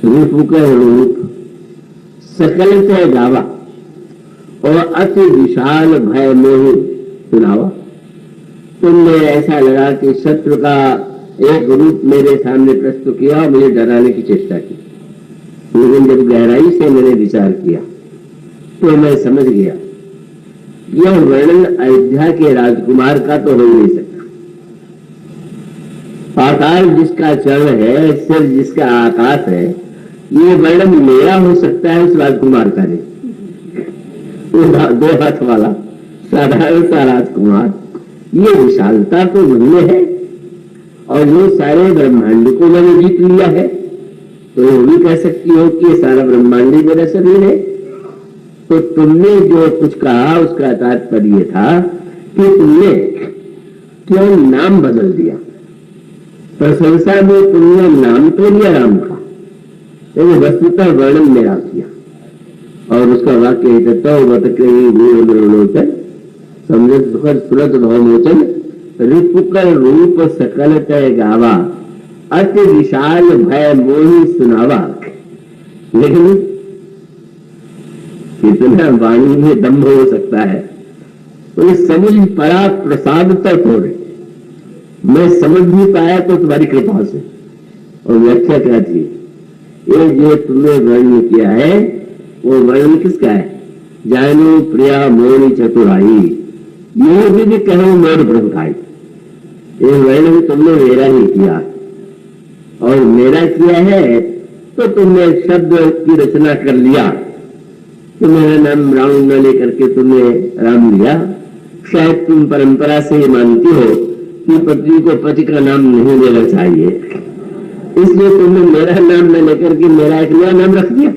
रूप का रूप सकल से गावा और अति विशाल भय मोह सुनावा। तुमने ऐसा लगा कि शत्रु का एक रूप मेरे सामने प्रस्तुत किया और मुझे डराने की चेष्टा की, लेकिन जब गहराई से मैंने विचार किया तो मैं समझ गया यह वर्णन अयोध्या के राजकुमार का तो हो ही नहीं सकता। पाताल जिसका चरण है, सिर जिसका आकाश है, ये वर्णन मेरा हो सकता है, उस राजकुमार का नहीं। दो हाथ वाला साधारण सा राजकुमार, ये विशालता तो मुझे है और ये सारे ब्रह्मांड को मैंने जीत लिया है, तो ये भी कह सकती हो कि ये सारा ब्रह्मांड ही मेरा शरीर है। तो तुमने जो कुछ कहा उसका तात्पर्य था कि तुमने क्यों नाम बदल दिया। प्रशंसा में तुमने नाम तो लिया राम का, लेकिन वस्तुतः वर्णन मेरा किया। और उसका वाक्य समझ सुखद सुरत भवमोचन रिपुकर रूप सकल तय गावा अति विशाल भय मोहि सुनावा। लेकिन कितना वाणी में दम्भ हो सकता है, तो ये समझ पड़ा प्रसाद तक हो रहे, मैं समझ नहीं पाया तो तुम्हारी कृपा से। और व्याख्या क्या थी, ये जो तुमने वर्णन किया है वो वर्णन किसका है? जानो प्रिया मोरी चतुराई, ये भी कहो मोर ब्रह्माई। ये वर्णन तुमने मेरा ही किया, और मेरा किया है तो तुमने शब्द की रचना कर लिया कि मेरा नाम राम न लेकर के तुमने राम लिया। शायद तुम परंपरा से मानती हो कि पत्नी को पति का नाम नहीं लेना चाहिए, इसलिए तुमने मेरा नाम न लेकर के मेरा एक नया नाम रख दिया।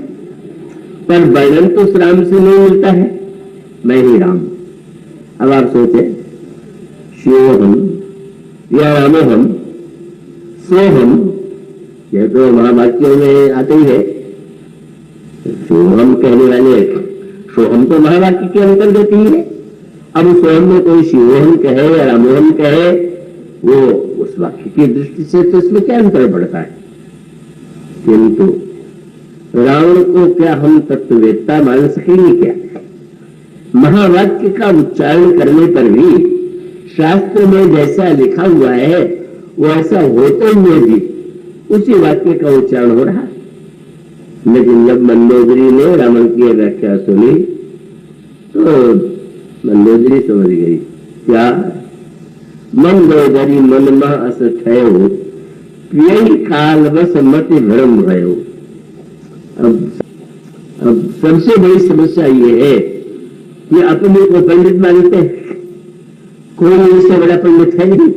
पर वर्णन तो उस राम से नहीं मिलता है, मैं ही राम। अब आप सोचे, शिवोहम या रामोहम सोहम, यह तो महावाक्यों में आते ही है। सोहम कहने वाले, सोहम तो महावाक्य के अंतर्गत ही है। अब सोहम में कोई शिवोहम कहे या रामोहम कहे, वो उस वाक्य की दृष्टि से तो इसमें क्या अंतर पड़ता है। किंतु रावण को क्या हम तत्ववेत्ता मान सकेंगे क्या? महावाक्य का उच्चारण करने पर भी शास्त्र में जैसा लिखा हुआ है वैसा होते हुए भी उसी वाक्य का उच्चारण हो रहा। लेकिन जब मंदोदरी ने रावण की व्याख्या सुनी तो मंदोदरी समझ गई, क्या? मंदोदरी मन मह अस ठयो प्रिय काल बस मति भ्रम भयो। अब सबसे बड़ी समस्या ये है कि अपने को पंडित मानते हैं, कोई इससे बड़ा पंडित है नहीं।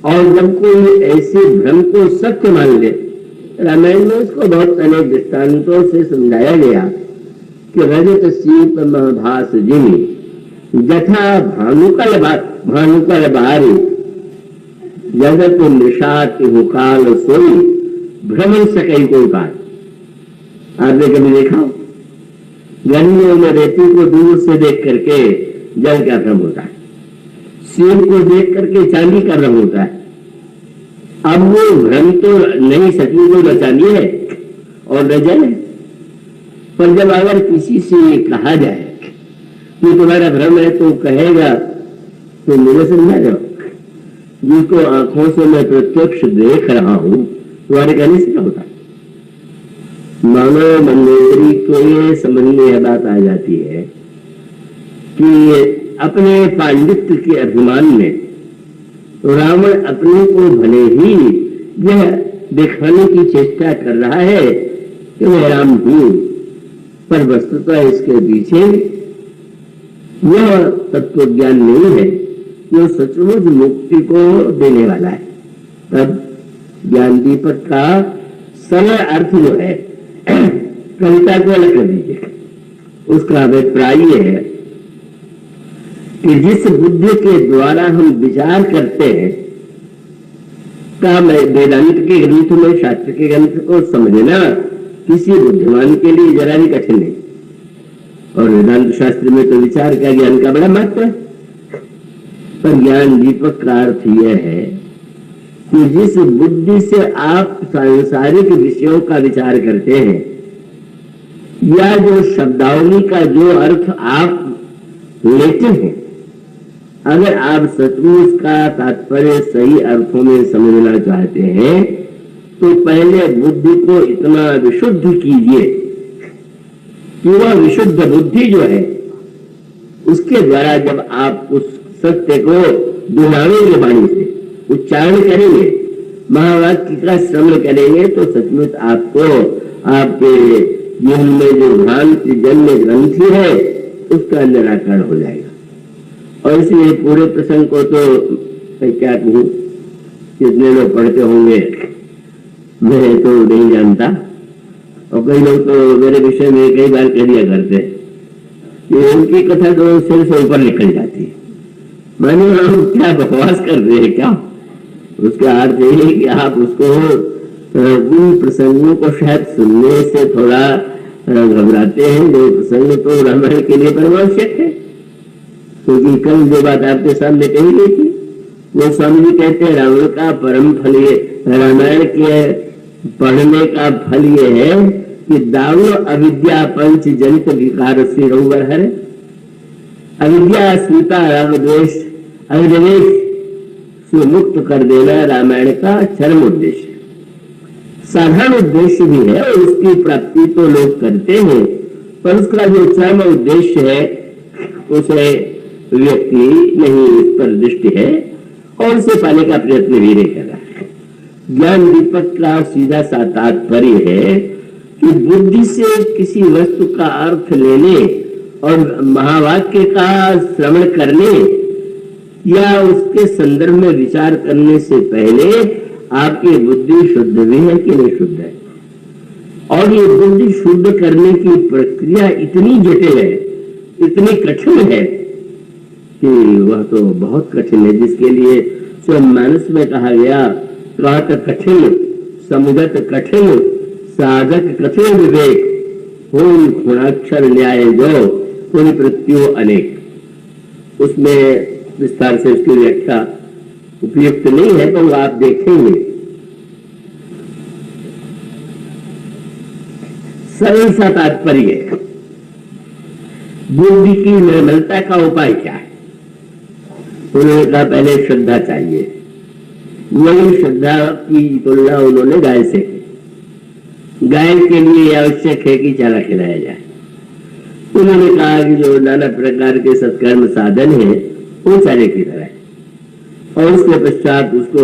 और जब कोई ऐसे भ्रम को सत्य मान ले, रामायण में इसको बहुत अनेक दृष्टांतों से समझाया गया कि रजत सीप महाभास जिमी जथा भानुकल बारी जगत निषात हुकाल सोई भ्रमण सकई को काल। आपने कभी देखा हो गर्मियों में रेती को दूर से देख करके जल का भ्रम होता है, सीप को देख करके चांदी का भ्रम होता है। अब वो भ्रम तो नहीं सकी को बचानी है और न जाए, पर जब अगर किसी से कहा जाए कि तुम्हारा भ्रम है तो कहेगा तो मुझे समझा जाओ, जिसको आंखों से मैं प्रत्यक्ष देख रहा हूं तुम्हारे कहने से क्या होता है। मानो मंदोदरी को ये समझ में यह बात आ जाती है कि अपने पांडित्य के अभिमान में रावण अपने को भले ही यह दिखाने की चेष्टा कर रहा है कि वह राम हूं, पर वस्तुतः इसके पीछे यह तत्व ज्ञान नहीं है जो सचमुच मुक्ति को देने वाला है। तब ज्ञान दीपक का सरल अर्थ जो है कविता को अलग कर दीजिए। उसका अभिप्राय है कि जिस बुद्धि के द्वारा हम विचार करते हैं का वेदांत के ग्रंथ में, शास्त्र के ग्रंथ को समझना किसी बुद्धिमान के लिए जरा भी कठिन है। और वेदांत शास्त्र में तो विचार का ज्ञान का बड़ा महत्व है। पर ज्ञान दीपक का अर्थ यह है कि जिस बुद्धि से आप सांसारिक विषयों का विचार करते हैं या जो शब्दावली का जो अर्थ आप लेते हैं, अगर आप सचमुच का तात्पर्य सही अर्थों में समझना चाहते हैं तो पहले बुद्धि को इतना विशुद्ध कीजिए कि वह विशुद्ध बुद्धि जो है उसके द्वारा जब आप उस सत्य को दुहरावेंगे, वाणी से उच्चारण करेंगे, महावाक्य का श्रवण करेंगे, तो सचमुच आपको आपके जीवन में जो भ्रांति जन्य ग्रंथि है उसका निराकरण हो जाएगा। और इसलिए पूरे प्रसंग को तो मैं क्या कहूँ, कितने लोग पढ़ते होंगे मैं तो नहीं जानता, और कई लोग तो मेरे विषय में कई बार कह दिया करते कि उनकी कथा तो सिर से ऊपर निकल जाती है। मैंने हम क्या बकवास कर रहे हैं क्या? उसका अर्थ यही है कि आप उसको उन प्रसंगों को शायद सुनने से थोड़ा घबराते हैं जो प्रसंग तो रामायण के लिए परमावश्यक है। क्योंकि कल जो बात आपके सामने कही गई थी वो स्वामी जी कहते हैं रावण का परम फल ये, रामायण के पढ़ने का फल ये है कि दारुण अविद्या पंच जनित विकार से रोवर है। अविद्या, अस्मिता, राग द्वेष, अविद्वेष से मुक्त कर देना रामायण का चरम उद्देश्य। साधारण उद्देश्य भी है और उसकी प्राप्ति तो लोग करते हैं, पर उसका जो चरम उद्देश्य है उसे व्यक्ति नहीं इस पर दृष्टि है और उसे पाने का प्रयत्न भी नहीं कर रहा है। ज्ञान दीपक का सीधा सा तात्पर्य है कि बुद्धि से किसी वस्तु का अर्थ लेने और महावाक्य का श्रवण करने या उसके संदर्भ में विचार करने से पहले आपकी बुद्धि शुद्ध भी है कि नहीं शुद्ध है। और ये बुद्धि शुद्ध करने की प्रक्रिया इतनी जटिल है, इतनी कठिन है कि वह तो बहुत कठिन है, जिसके लिए स्वयं मानस में कहा गया कहत कठिन समुगत कठिन साधक कठिन विवेक होम गुणाक्षर न्याय जो पुण्य प्रत्यो अनेक। उसमें विस्तार से उसकी व्याख्या उपयुक्त नहीं है, तो आप देखेंगे। सरल सा तात्पर्य, बुद्धि की निर्मलता का उपाय क्या है? उन्होंने कहा पहले श्रद्धा चाहिए। वही श्रद्धा की तुलना उन्होंने गाय से की। गाय के लिए आवश्यक है कि चारा खिलाया जाए। उन्होंने कहा कि जो नाना प्रकार के सत्कर्म साधन है वो चारे की तरह है, और उसके पश्चात उसको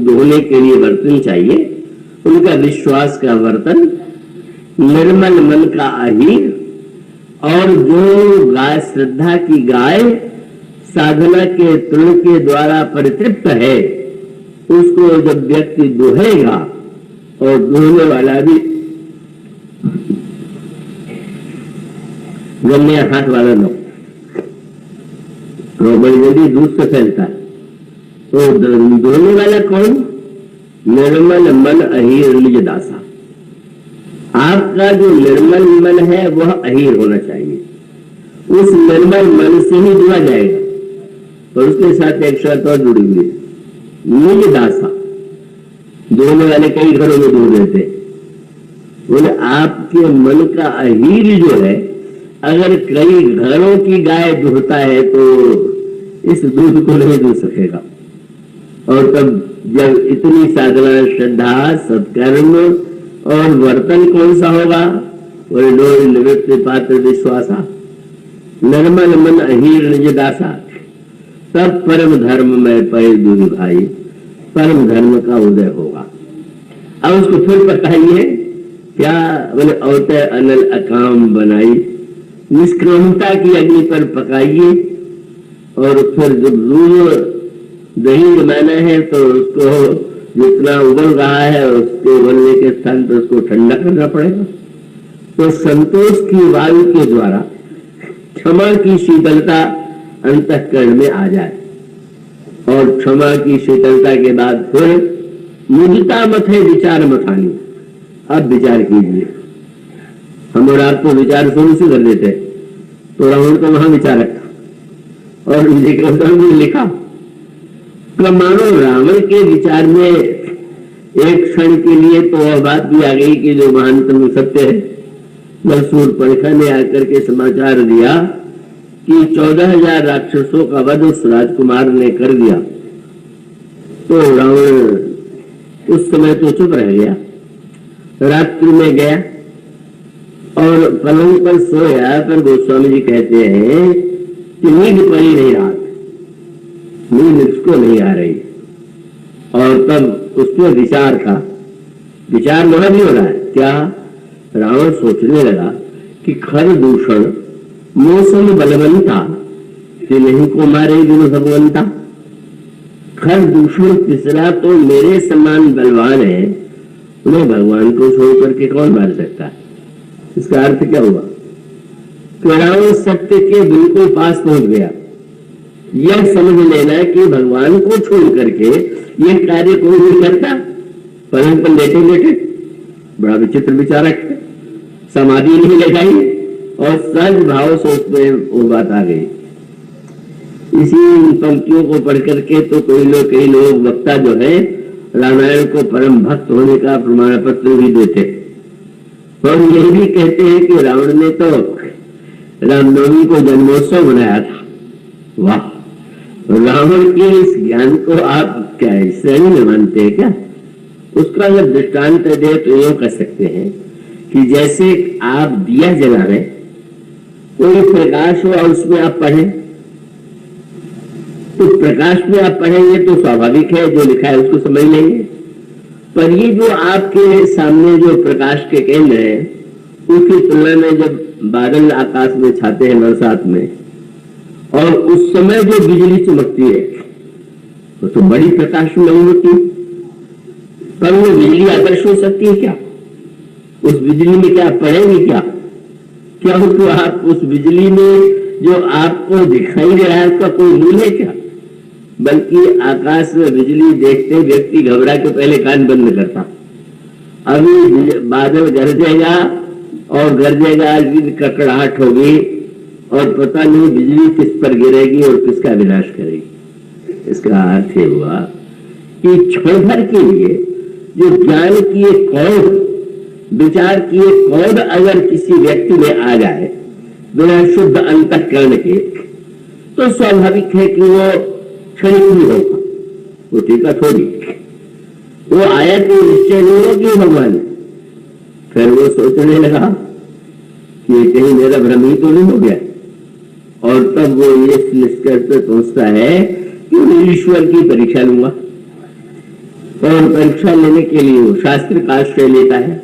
धोने के लिए बर्तन चाहिए। उनका विश्वास का बर्तन, निर्मल मन का अहीर, और जो गाय श्रद्धा की गाय साधना के तृण के द्वारा परितृप्त है उसको जब व्यक्ति दुहेगा, और दुहने वाला भी गन्ने हाथ वाला लोग तो बड़ी जल्दी दूध से फैलता है। तो दुहने वाला कौन? निर्मल मन अहीर निज दासा। आपका जो निर्मल मन है वह अहीर होना चाहिए। उस निर्मल मन से ही जुड़ा जाएगा, और उसके साथ एक शर्त और जुड़ी हुई है, निज दासा। दुहने वाले कई घरों में दूध देते, बोले आपके मन का अहीर जो है अगर कई घरों की गाय दूहता है तो इस दूध को नहीं दूह सकेगा। और तब जब इतनी साधना, श्रद्धा, सत्कर्म और वर्तन कौन सा होगा? बोले डोर निवृत्ति पात्र विश्वासा, निर्मल मन अहीर निज दासा, तब परम धर्म में पैर दूरी भाई, परम धर्म का उदय होगा। अब उसको फिर बताइए क्या? बोले औते अनल अकाम बनाई, निष्क्रमता की अग्नि पर पकाइए, और फिर जब दूध दही जमाना है तो उसको जितना उबल रहा है उसके उबलने के स्थान पर उसको ठंडा करना पड़ेगा। तो संतोष की वायु के द्वारा क्षमा की शीतलता अंतःकरण में आ जाए, और क्षमा की शीतलता के बाद फिर मुझता मत है विचार मथानी। अब विचार कीजिए। हम और आप तो विचार शुरू से कर देते, तो रावण को वहां विचार रखा और लिखा। मानो रावण के विचार में एक क्षण के लिए तो वह बात भी आ गई कि जो महानतम सत्य है। सूर्पणखा ने आकर के समाचार दिया कि 14,000 राक्षसों का वध उस राजकुमार ने कर दिया, तो रावण उस समय तो चुप रह गया। रात्रि में गया और पलंग पर सोया, पर गोस्वामी जी कहते हैं कि नींद पड़ी नहीं, रात नींद उसको नहीं आ रही। और तब उसको विचार था, विचार वहां भी हो रहा है क्या? रावण सोचने लगा कि खर दूषण मौसम बलवंता कि नहीं को मारे गुरु भगवंता। खर दूषण तीसरा तो मेरे समान बलवान है, उन्हें भगवान को छोड़ करके कौन मार सकता है? इसका अर्थ क्या हुआ? रावण सत्य के बिल्कुल पास पहुंच गया। यह समझ लेना कि भगवान को छोड़ करके यह कार्य कोई नहीं करता। पलंग पर लेटे लेटे बड़ा विचित्र विचारक है, समाधि नहीं लगाई और सहज भाव से उसमें वो बात आ गई। इसी पंक्तियों को पढ़ करके तो कई लोग वक्ता जो है रामायण को परम भक्त होने का प्रमाण पत्र भी देते और यह भी कहते हैं कि रावण ने तो रामनवमी को जन्मोत्सव बनाया था। वाह! रावण के इस ज्ञान को आप क्या श्रेणी में मानते हैं क्या? उसका जब दृष्टांत दे तो यूं कह सकते हैं कि जैसे आप दिया जला रहे, कोई प्रकाश हो और उसमें आप पढ़ें, तो प्रकाश में आप पढ़ेंगे तो स्वाभाविक है जो लिखा है उसको समझ लेंगे। पर ये जो आपके सामने जो प्रकाश के केंद्र है, उसकी तुलना में जब बादल आकाश में छाते हैं बरसात में और उस समय जो बिजली चमकती है वो तो बड़ी प्रकाशमयी होती है, पर वो बिजली आदर्श हो सकती है क्या? उस बिजली में क्या पड़ेगी क्या? क्या हो तो आप उस बिजली में जो आपको दिखाई दे रहा है उसका कोई मूल है क्या? बल्कि आकाश में बिजली देखते व्यक्ति घबरा के पहले कान बंद करता। अभी बादल गरजेगा और गरजेगा, कड़कड़ाहट होगी और पता नहीं बिजली किस पर गिरेगी और किसका विनाश करेगी। इसका अर्थ ये हुआ कि क्षण भर के लिए जो ज्ञान की एक कौड़, विचार की एक कौड़ अगर किसी व्यक्ति में आ जाए बिना शुद्ध अंतःकरण के, तो स्वाभाविक है कि वो क्षणिक ही होगा, वो टीका थोड़ी, वो आया तो निश्चय नहीं होगी भगवान। फिर वो सोचने लगा कि कहीं मेरा भ्रम ही तो नहीं हो गया, और तब वो ये निष्कर्ष पर पहुंचता है कि मैं ईश्वर की परीक्षा लूंगा। और परीक्षा लेने के लिए वो शास्त्र का आश्रय लेता है।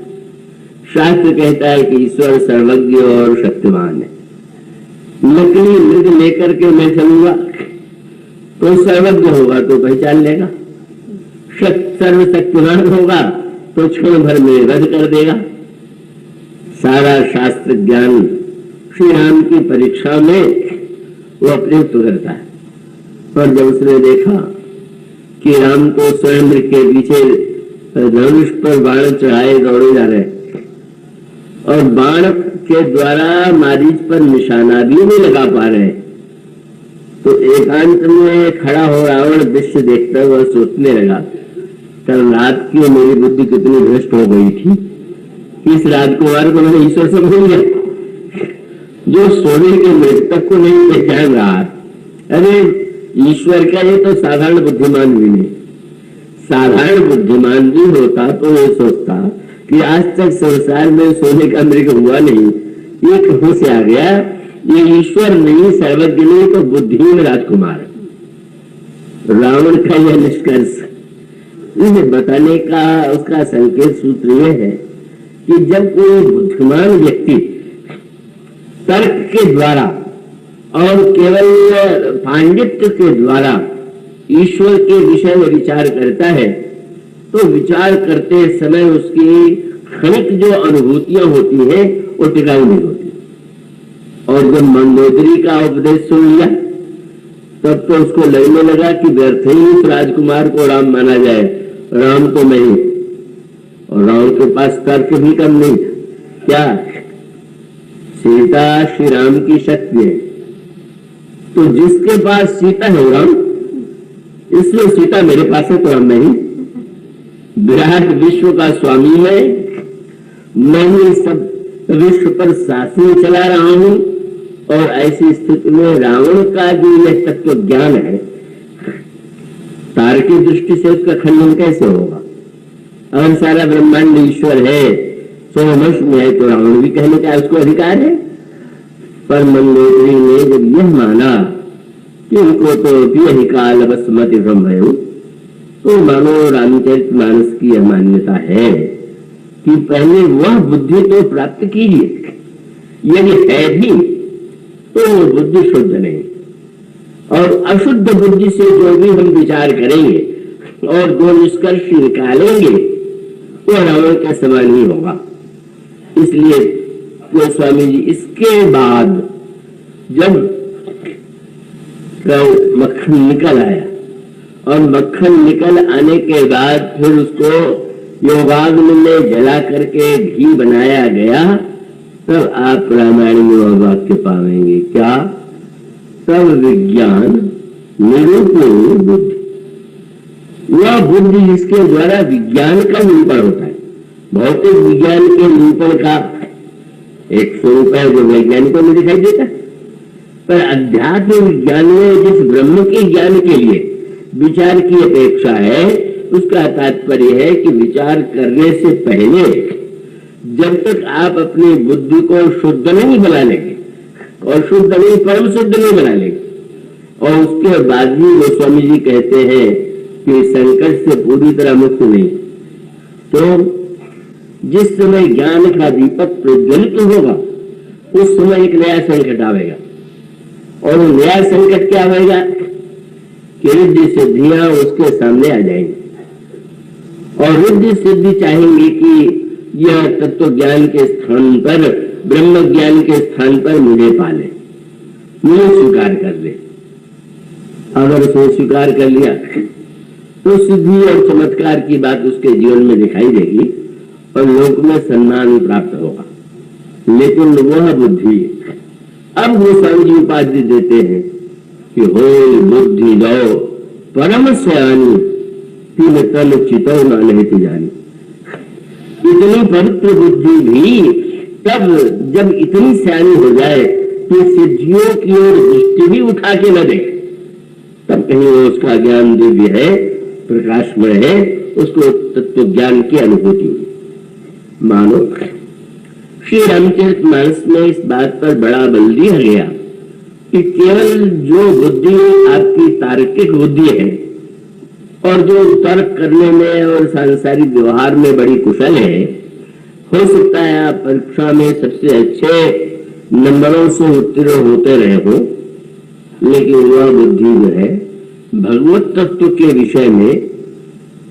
शास्त्र कहता है कि ईश्वर सर्वज्ञ और शक्तिमान है। नकली मृग लेकर के मैं चलूंगा तो सर्वज्ञ होगा तो पहचान लेगा, सर्वशक्तिमान होगा तो क्षण भर में रद्द कर देगा। सारा शास्त्र ज्ञान श्री राम की परीक्षा में वो प्रयुक्त करता है। और जब उसने देखा कि राम को स्वयं के पीछे धनुष पर बाण चढ़ाए दौड़े जा रहे और बाण के द्वारा मारीच पर निशाना भी नहीं लगा पा रहे, तो एकांत में खड़ा हो रावण दृश्य देखता हुआ सोचने लगा, कल रात की मेरी बुद्धि कितनी भ्रष्ट हो गई थी। इस राजकुमार को मैंने ईश्वर से भूल गया, जो सोने के मृतक को नहीं पहचान रहा। अरे ईश्वर का ये तो साधारण बुद्धिमान भी नहीं, साधारण बुद्धिमान भी होता तो ये सोचता कि आज तक संसार में सोने का मृग हुआ नहीं, ये कहां से आ गया? ये ईश्वर नहीं, सर्वज्ञ नहीं तो बुद्धिहीन राजकुमार। रावण का यह निष्कर्ष इसे बताने का उसका संकेत सूत्र यह है कि जब कोई बुद्धिमान व्यक्ति तर्क के द्वारा और केवल पांडित्य के द्वारा ईश्वर के विषय में विचार करता है, तो विचार करते समय उसकी क्षणिक जो अनुभूतियां होती हैं वो टिकाऊ नहीं होती। और जब मंदोदरी का उपदेश सुन लिया तब तो उसको लगने लगा कि व्यर्थ ही उस राजकुमार को राम माना जाए, राम तो नहीं। और राम के पास तर्क भी कम नहीं, क्या सीता श्री राम की शक्ति है, तो जिसके पास सीता है राम, इसलिए सीता मेरे पास है तो राम नहीं। विराट विश्व का स्वामी मैं ही सब विश्व पर शासन चला रहा हूं और ऐसी स्थिति में रावण का जो यह तत्व ज्ञान है, तार्किक दृष्टि से उसका खंडन कैसे होगा? अगर सारा ब्रह्मांड ईश्वर है, सोमवश में है, तो रावण भी कहने का उसको अधिकार है। पर मंदोदरी ने जब यह माना कि उनको तो भी काल बसमति ब्रह्म, तो मानो रामचरितमानस की यह मान्यता है कि पहले वह बुद्धि तो प्राप्त कीजिए, यदि है भी तो वो बुद्धि शुद्ध नहीं, और अशुद्ध बुद्धि से जो भी हम विचार करेंगे और जो निष्कर्ष निकालेंगे वो रावण के समान ही होगा। इसलिए गोस्वामी जी इसके बाद जब मक्खन निकल आया और मक्खन निकल आने के बाद फिर उसको योगाग्नि में जला करके घी बनाया गया, तब आप रामायण में वह वाक्य पाएंगे, क्या? तब विज्ञान निरूपण बुद्धि, वह बुद्धि जिसके द्वारा विज्ञान का निरूपण होता है। भौतिक विज्ञान के निरूपण का 100 रुपए जो वैज्ञानिकों में दिखाई देता है, पर अध्यात्म विज्ञान में जिस ब्रह्म के ज्ञान के लिए विचार की अपेक्षा है, उसका तात्पर्य है कि विचार करने से पहले जब तक आप अपनी बुद्धि को शुद्ध नहीं बना लेंगे, और शुद्ध नहीं परम शुद्ध नहीं बना लेंगे, और उसके बाद भी गोस्वामी जी कहते हैं कि संकट से पूरी तरह मुक्त नहीं, तो जिस समय ज्ञान का दीपक प्रज्वलित होगा उस समय एक नया संकट आएगा। और नया संकट क्या होगा कि रिद्धि सिद्धियां उसके सामने आ जाएंगी, और रिद्धि सिद्धि चाहेंगे कि यह तत्व ज्ञान के स्थान पर, ब्रह्म ज्ञान के स्थान पर मुझे पाले, मुझे स्वीकार कर ले। अगर उसने स्वीकार कर लिया तो सिद्धि और चमत्कार की बात उसके जीवन में दिखाई देगी और लोक में सम्मान प्राप्त होगा। लेकिन वह बुद्धि, अब गोस्वामी जी उपाधि देते हैं कि हो बुद्धि दो परम सयानी, तीन तन चितो नानहित जानी। इतनी पवित्र बुद्धि भी तब जब इतनी सयानी हो जाए कि सिद्धियों की ओर दृष्टि भी उठा के न देखे, तब कहीं वो उसका ज्ञान दिव्य है, प्रकाशमय है, उसको तत्व ज्ञान की अनुभूति हुई। मानो श्री रामचरितमानस में इस बात पर बड़ा बल दिया गया कि केवल जो बुद्धि आपकी तार्किक बुद्धि है और जो तर्क करने में और सांसारिक व्यवहार में बड़ी कुशल है, हो सकता है आप परीक्षा में सबसे अच्छे नंबरों से उत्तीर्ण होते रहे हो, लेकिन वह बुद्धि जो है भगवत तत्व के विषय में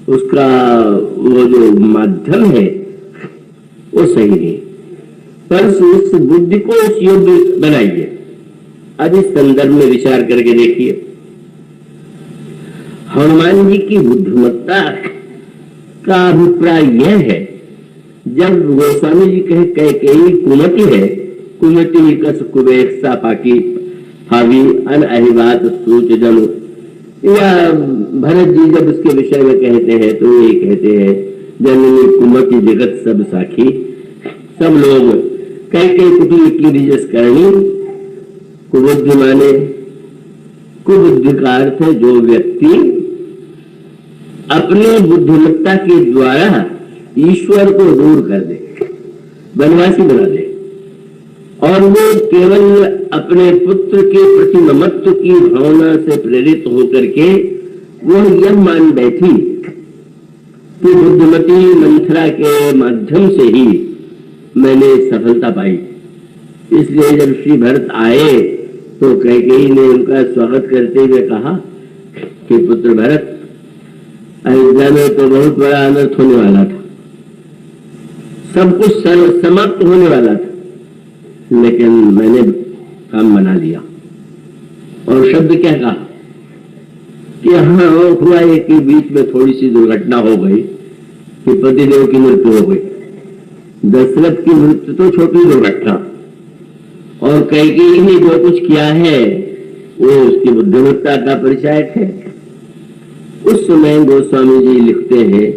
उसका वो जो माध्यम है वो सही नहीं। पर उस बुद्धि को उस योग्य बनाइए। अब इस संदर्भ में विचार करके देखिए, हनुमान जी की बुद्धिमत्ता का अभिप्राय यह है, जब गोस्वामी जी कहे कैकेयी कुमति है, कुमति कस कुबेक्षा पाकी हावी अन अहिवात सूच जनु, या भरत जी जब उसके विषय में कहते हैं तो ये कहते हैं जननी कुमति जगत सब साखी, सब लोग कैकेयी कुटिल की रिजस करनी, कुबुद्धि माने, कुबुद्धि का अर्थ है जो व्यक्ति अपने बुद्धिमत्ता के द्वारा ईश्वर को दूर कर दे, वनवासी बना दे, और वो केवल अपने पुत्र के प्रति ममत्व की भावना से प्रेरित होकर के वो यह मान बैठी कि बुद्धिमती मंथरा के माध्यम से ही मैंने सफलता पाई। इसलिए जब श्री भरत आए तो कैकेयी ने उनका स्वागत करते हुए कहा कि पुत्र भरत, अयोध्या में तो बहुत बड़ा अनर्थ होने वाला था, सब कुछ समाप्त होने वाला था, लेकिन मैंने काम बना लिया। और शब्द क्या कहा कि हाँ हुआ है कि बीच में थोड़ी सी दुर्घटना हो गई कि पतिदेव की मृत्यु हो गई। दशरथ की मृत्यु तो छोटी दुर्घटना, और कैकेयी ने जो कुछ किया है वो उसकी बुद्धिमत्ता का परिचायक है। उस समय गोस्वामी जी लिखते हैं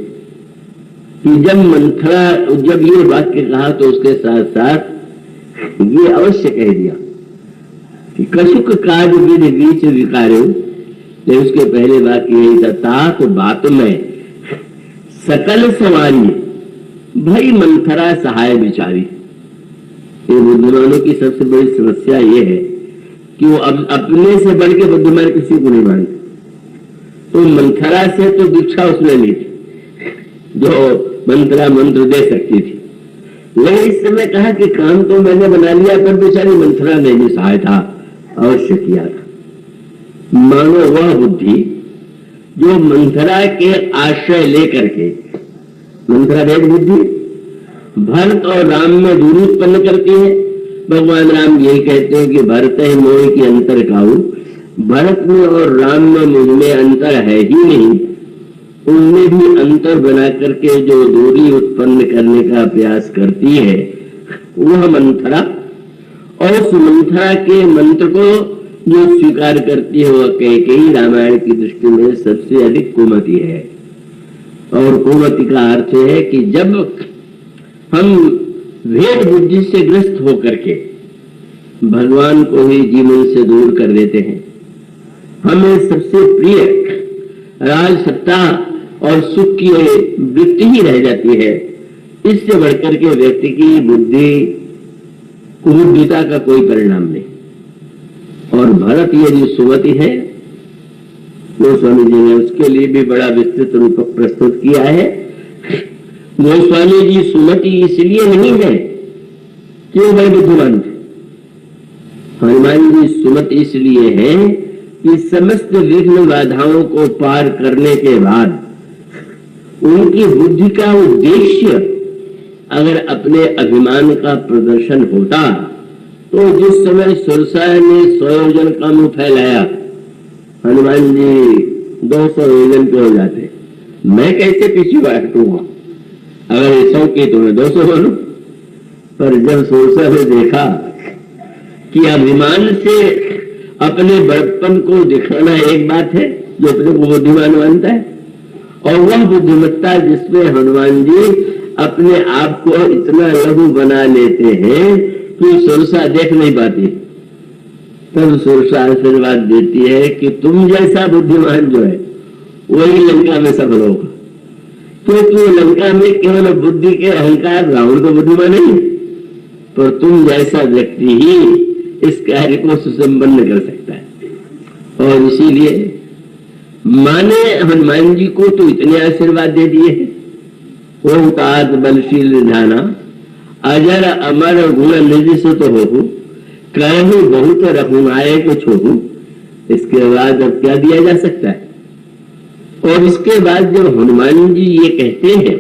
कि जब ये वाक्य कहा तो उसके साथ साथ ये अवश्य कह दिया कि कछुक काज विधि बीच विकारो, तो उसके पहले वाक्य यही था, तात बात में सकल सवारी भाई मंथरा सहाय बिचारी। ये बुद्धिमानों की सबसे बड़ी समस्या ये है कि वो अब अपने से बढ़ के बुद्धिमान किसी को नहीं मानते। तो मंथरा से तो दीक्षा उसने ली थी, जो मंत्रा मंत्र दे सकती थी, लेकिन इस समय कहा कि काम तो मैंने बना लिया, पर बेचारी मंथरा ने भी सहायता अवश्य किया था। मानो वह बुद्धि जो मंथरा के आश्रय लेकर के, मंथरा भेद बुद्धि भरत और राम में दूरी उत्पन्न करती है। भगवान राम यही कहते हैं कि भरत है मोह की अंतर काऊ, भरत में और राम में मुझ में अंतर है ही नहीं। उनमें भी अंतर बना करके जो दूरी उत्पन्न करने का प्रयास करती है वह मंथरा, और उस मंथरा के मंत्र को जो स्वीकार करती है वह कैकेयी रामायण की दृष्टि में सबसे अधिक कुमति है। और कुमति का अर्थ है कि जब हम भेद बुद्धि से ग्रस्त होकर के भगवान को ही जीवन से दूर कर देते हैं, हमें सबसे प्रिय राज सत्ता और सुख की वृत्ति ही रह जाती है। इससे बढ़कर के व्यक्ति की बुद्धि कुबुद्धिता का कोई परिणाम नहीं। और भरत ये जो सुमति है गोस्वामी जी ने उसके लिए भी बड़ा विस्तृत रूपक प्रस्तुत किया है। गोस्वामी जी सुमति इसलिए नहीं है कि वो बड़े बुद्धिमान थे, हनुमान जी सुमति इसलिए है कि समस्त विघ्न बाधाओं को पार करने के बाद उनकी बुद्धि का उद्देश्य अगर अपने अभिमान का प्रदर्शन होता तो जिस समय सुरसा ने 100 योजन का मुंह फैलाया, हनुमान जी 200 योजन के हो जाते। मैं कैसे पीछे बैठूंगा, अगर 100 की तो मैं 200 बनूं। पर जब सुरसा ने देखा कि अभिमान से अपने बड़प्पन को दिखाना एक बात है जो अपने को बुद्धिमान मानता है, और वह बुद्धिमत्ता जिसमें हनुमान जी अपने आप को इतना लघु बना लेते हैं कि सुरसा देख नहीं पाती, तब सुरसा आशीर्वाद देती है कि तुम जैसा बुद्धिमान जो है वही लंका में सफल होगा। क्योंकि लंका में केवल बुद्धि के अहंकार, रावण तो बुद्धिमान नहीं, पर तुम जैसा व्यक्ति ही इस कार्य को सुसंपन्न कर सकता है। और इसीलिए माने हनुमान जी को तो इतने आशीर्वाद दे दिए हैं, ओंकार बलशील जाना अजर अमर गुण निधि से तो हो कहूं बहुत रघुनाय को छोड़ू। इसके बाद अब क्या दिया जा सकता है। और इसके बाद जब हनुमान जी ये कहते हैं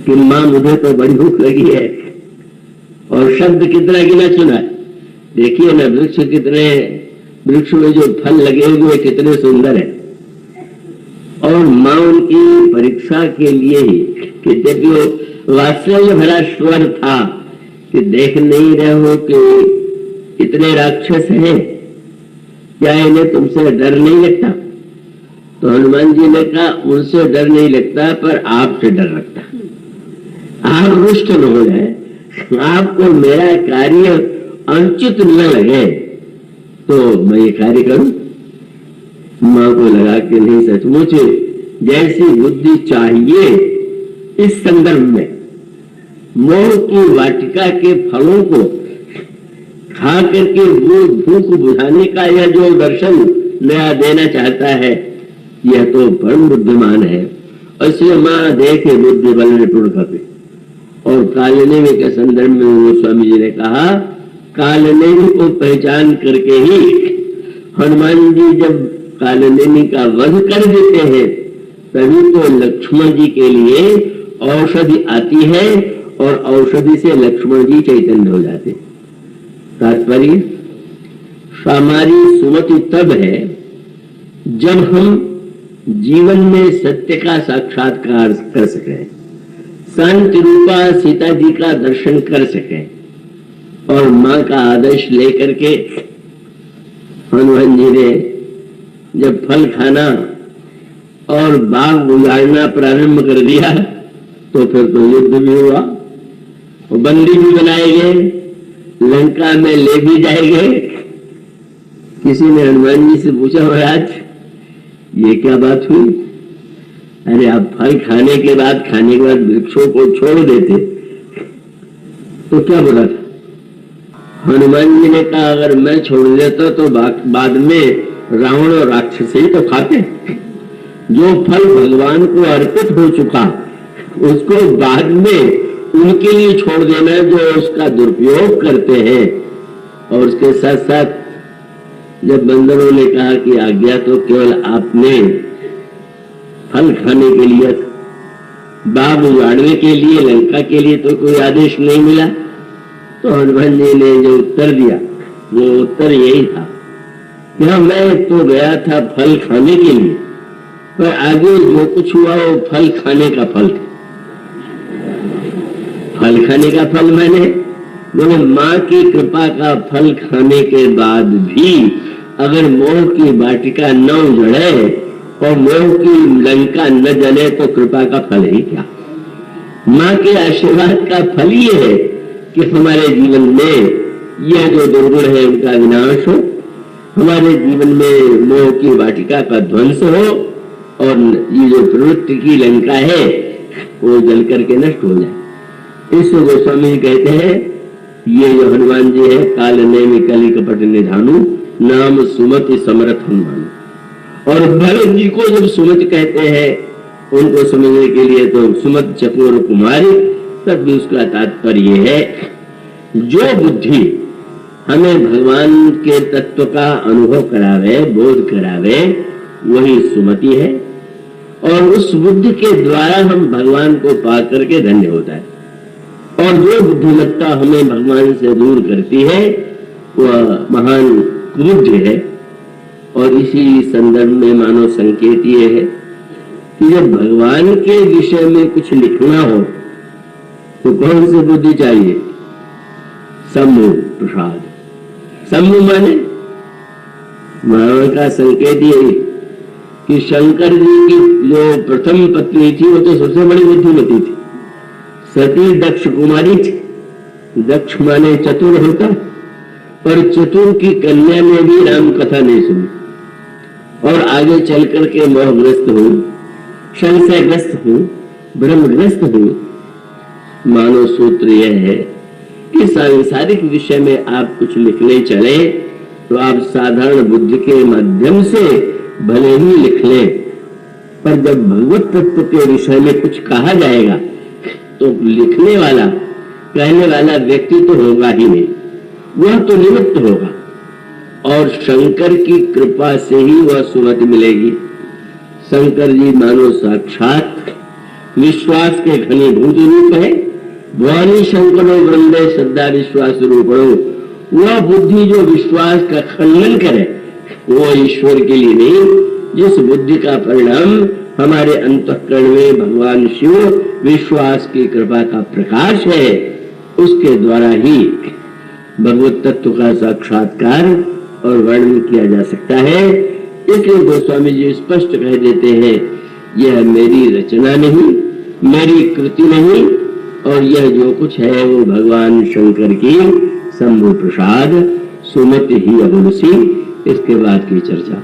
कि मां मुझे तो बड़ी भूख लगी है, और शब्द कितना गिना चुना है, देखिए ना वृक्ष कितने, वृक्ष में जो फल लगे हुए कितने सुंदर है, और मां उनकी परीक्षा के लिए ही कि जब वात्सल्य भरा स्वर था कि देख नहीं रहे हो कि इतने राक्षस हैं, क्या इन्हें तुमसे डर नहीं लगता। तो हनुमान जी ने कहा उनसे डर नहीं लगता पर आपसे डर लगता, आप रुष्ट न हो जाए, आपको मेरा कार्य अनुचित न लगे तो मैं ये कार्य करूं। मां को लगा कि नहीं, सचमुच जैसी बुद्धि चाहिए इस संदर्भ में, मोह की वाटिका के फलों को खा करके भूख बुझाने का यह जो दर्शन नया देना चाहता है यह तो परम बुद्धिमान है। इसलिए मां देखे बुद्धि बल निपुण कपे। और कालनेमी के संदर्भ में गोस्वामी जी ने कहा कालनेमी को पहचान करके ही हनुमान जी जब कालनेमी का वध कर देते हैं तभी तो लक्ष्मण जी के लिए औषधि आती है, और औषधि से लक्ष्मण जी चैतन्य हो जाते। तात्पर्य हमारी सुमति तब है जब हम जीवन में सत्य का साक्षात्कार कर सकें, शांति रूपा सीता जी का दर्शन कर सकें, और मां का आदर्श लेकर के हनुमान जी ने जब फल खाना और बाग उजाड़ना प्रारंभ कर दिया तो फिर तो युद्ध भी हुआ और बंदी भी बनाए गए, लंका में ले भी जाएंगे। किसी ने हनुमान जी से पूछा, महाराज ये क्या बात हुई? अरे आप फल खाने के बाद वृक्षों को छोड़ देते तो क्या बुरा था? हनुमान जी ने कहा, अगर मैं छोड़ देता तो बाद में रावण और राक्षस ही तो खाते। जो फल भगवान को अर्पित हो चुका उसको बाद में उनके लिए छोड़ देना जो उसका दुरुपयोग करते हैं। और उसके साथ साथ जब बंदरों ने कहा कि आज्ञा तो केवल आपने फल खाने के लिए, बाग उजाड़ने के लिए, लंका के लिए तो कोई आदेश नहीं मिला, तो हनुमान जी ने जो उत्तर दिया वो उत्तर यही था कि हाँ, मैं तो गया था फल खाने के लिए, पर आगे जो कुछ हुआ वो फल खाने का फल था। फल खाने का फल मैंने बोले माँ की कृपा का फल खाने के बाद भी अगर मोह की वाटिका न उजड़े और मोह की लंका न जले तो कृपा का फल ही क्या? माँ के आशीर्वाद का फल ये है कि हमारे जीवन में यह जो दुर्गुण है उनका विनाश हो, हमारे जीवन में मोह की वाटिका का ध्वंस हो और ये जो प्रवृत्ति की लंका है वो जल करके नष्ट हो जाए। इस गोस्वामी जी कहते हैं ये जो हनुमान जी है, काल नेमि कलि कपट निधानु नाम सुमति समरथ हनुमान। और भरत जी को जब सुमति कहते हैं उनको समझने के लिए तो सुमत चकोर कुमारी, तब भी उसका तात्पर्य है जो बुद्धि हमें भगवान के तत्व का अनुभव करावे, बोध करावे, वही सुमति है। और उस बुद्धि के द्वारा हम भगवान को पा करके धन्य होता है। और जो बुद्धिमत्ता हमें भगवान से दूर करती है वह महान क्रुद्ध है। और इसी संदर्भ में मानो संकेत ये है कि जब भगवान के विषय में कुछ लिखना हो तो कौन सी बुद्धि चाहिए? शंभु प्रसाद। शंभु माने महान का संकेत ये कि शंकर जी की जो प्रथम पत्नी थी वो तो सबसे बड़ी बुद्धिमती थी, सती दक्ष कुमारी थी। दक्ष माने चतुर होता, पर चतुर की कन्या ने भी राम कथा नहीं सुनी और आगे चल करके मोहग्रस्त हुई, संशयग्रस्त हुई, ब्रह्मग्रस्त हुई। मानो सूत्र यह है कि सांसारिक विषय में आप कुछ लिखने चले तो आप साधारण बुद्धि के माध्यम से भले ही लिख लें, पर जब भगवत तत्व के विषय में कुछ कहा जाएगा तो लिखने वाला, कहने वाला व्यक्ति तो होगा ही नहीं, वह तो निमित्त होगा। और शंकर की कृपा से ही वह सुमति मिलेगी। शंकर जी मानो साक्षात विश्वास के घनीभूत रूप है। भवानी शंकरो वृंदे श्रद्धा विश्वास रूपणो, वह बुद्धि जो विश्वास का खंडन करे वो ईश्वर के लिए नहीं, जिस बुद्धि का परिणाम हमारे अंतःकरण में भगवान शिव विश्वास की कृपा का प्रकाश है, उसके द्वारा ही भगवत तत्व का साक्षात्कार और वर्णन किया जा सकता है। इसलिए गोस्वामी जी स्पष्ट कह देते हैं यह मेरी रचना नहीं, मेरी कृति नहीं, और यह जो कुछ है वो भगवान शंकर की शंभु प्रसाद सुमति ही अबुलसी। इसके बाद की चर्चा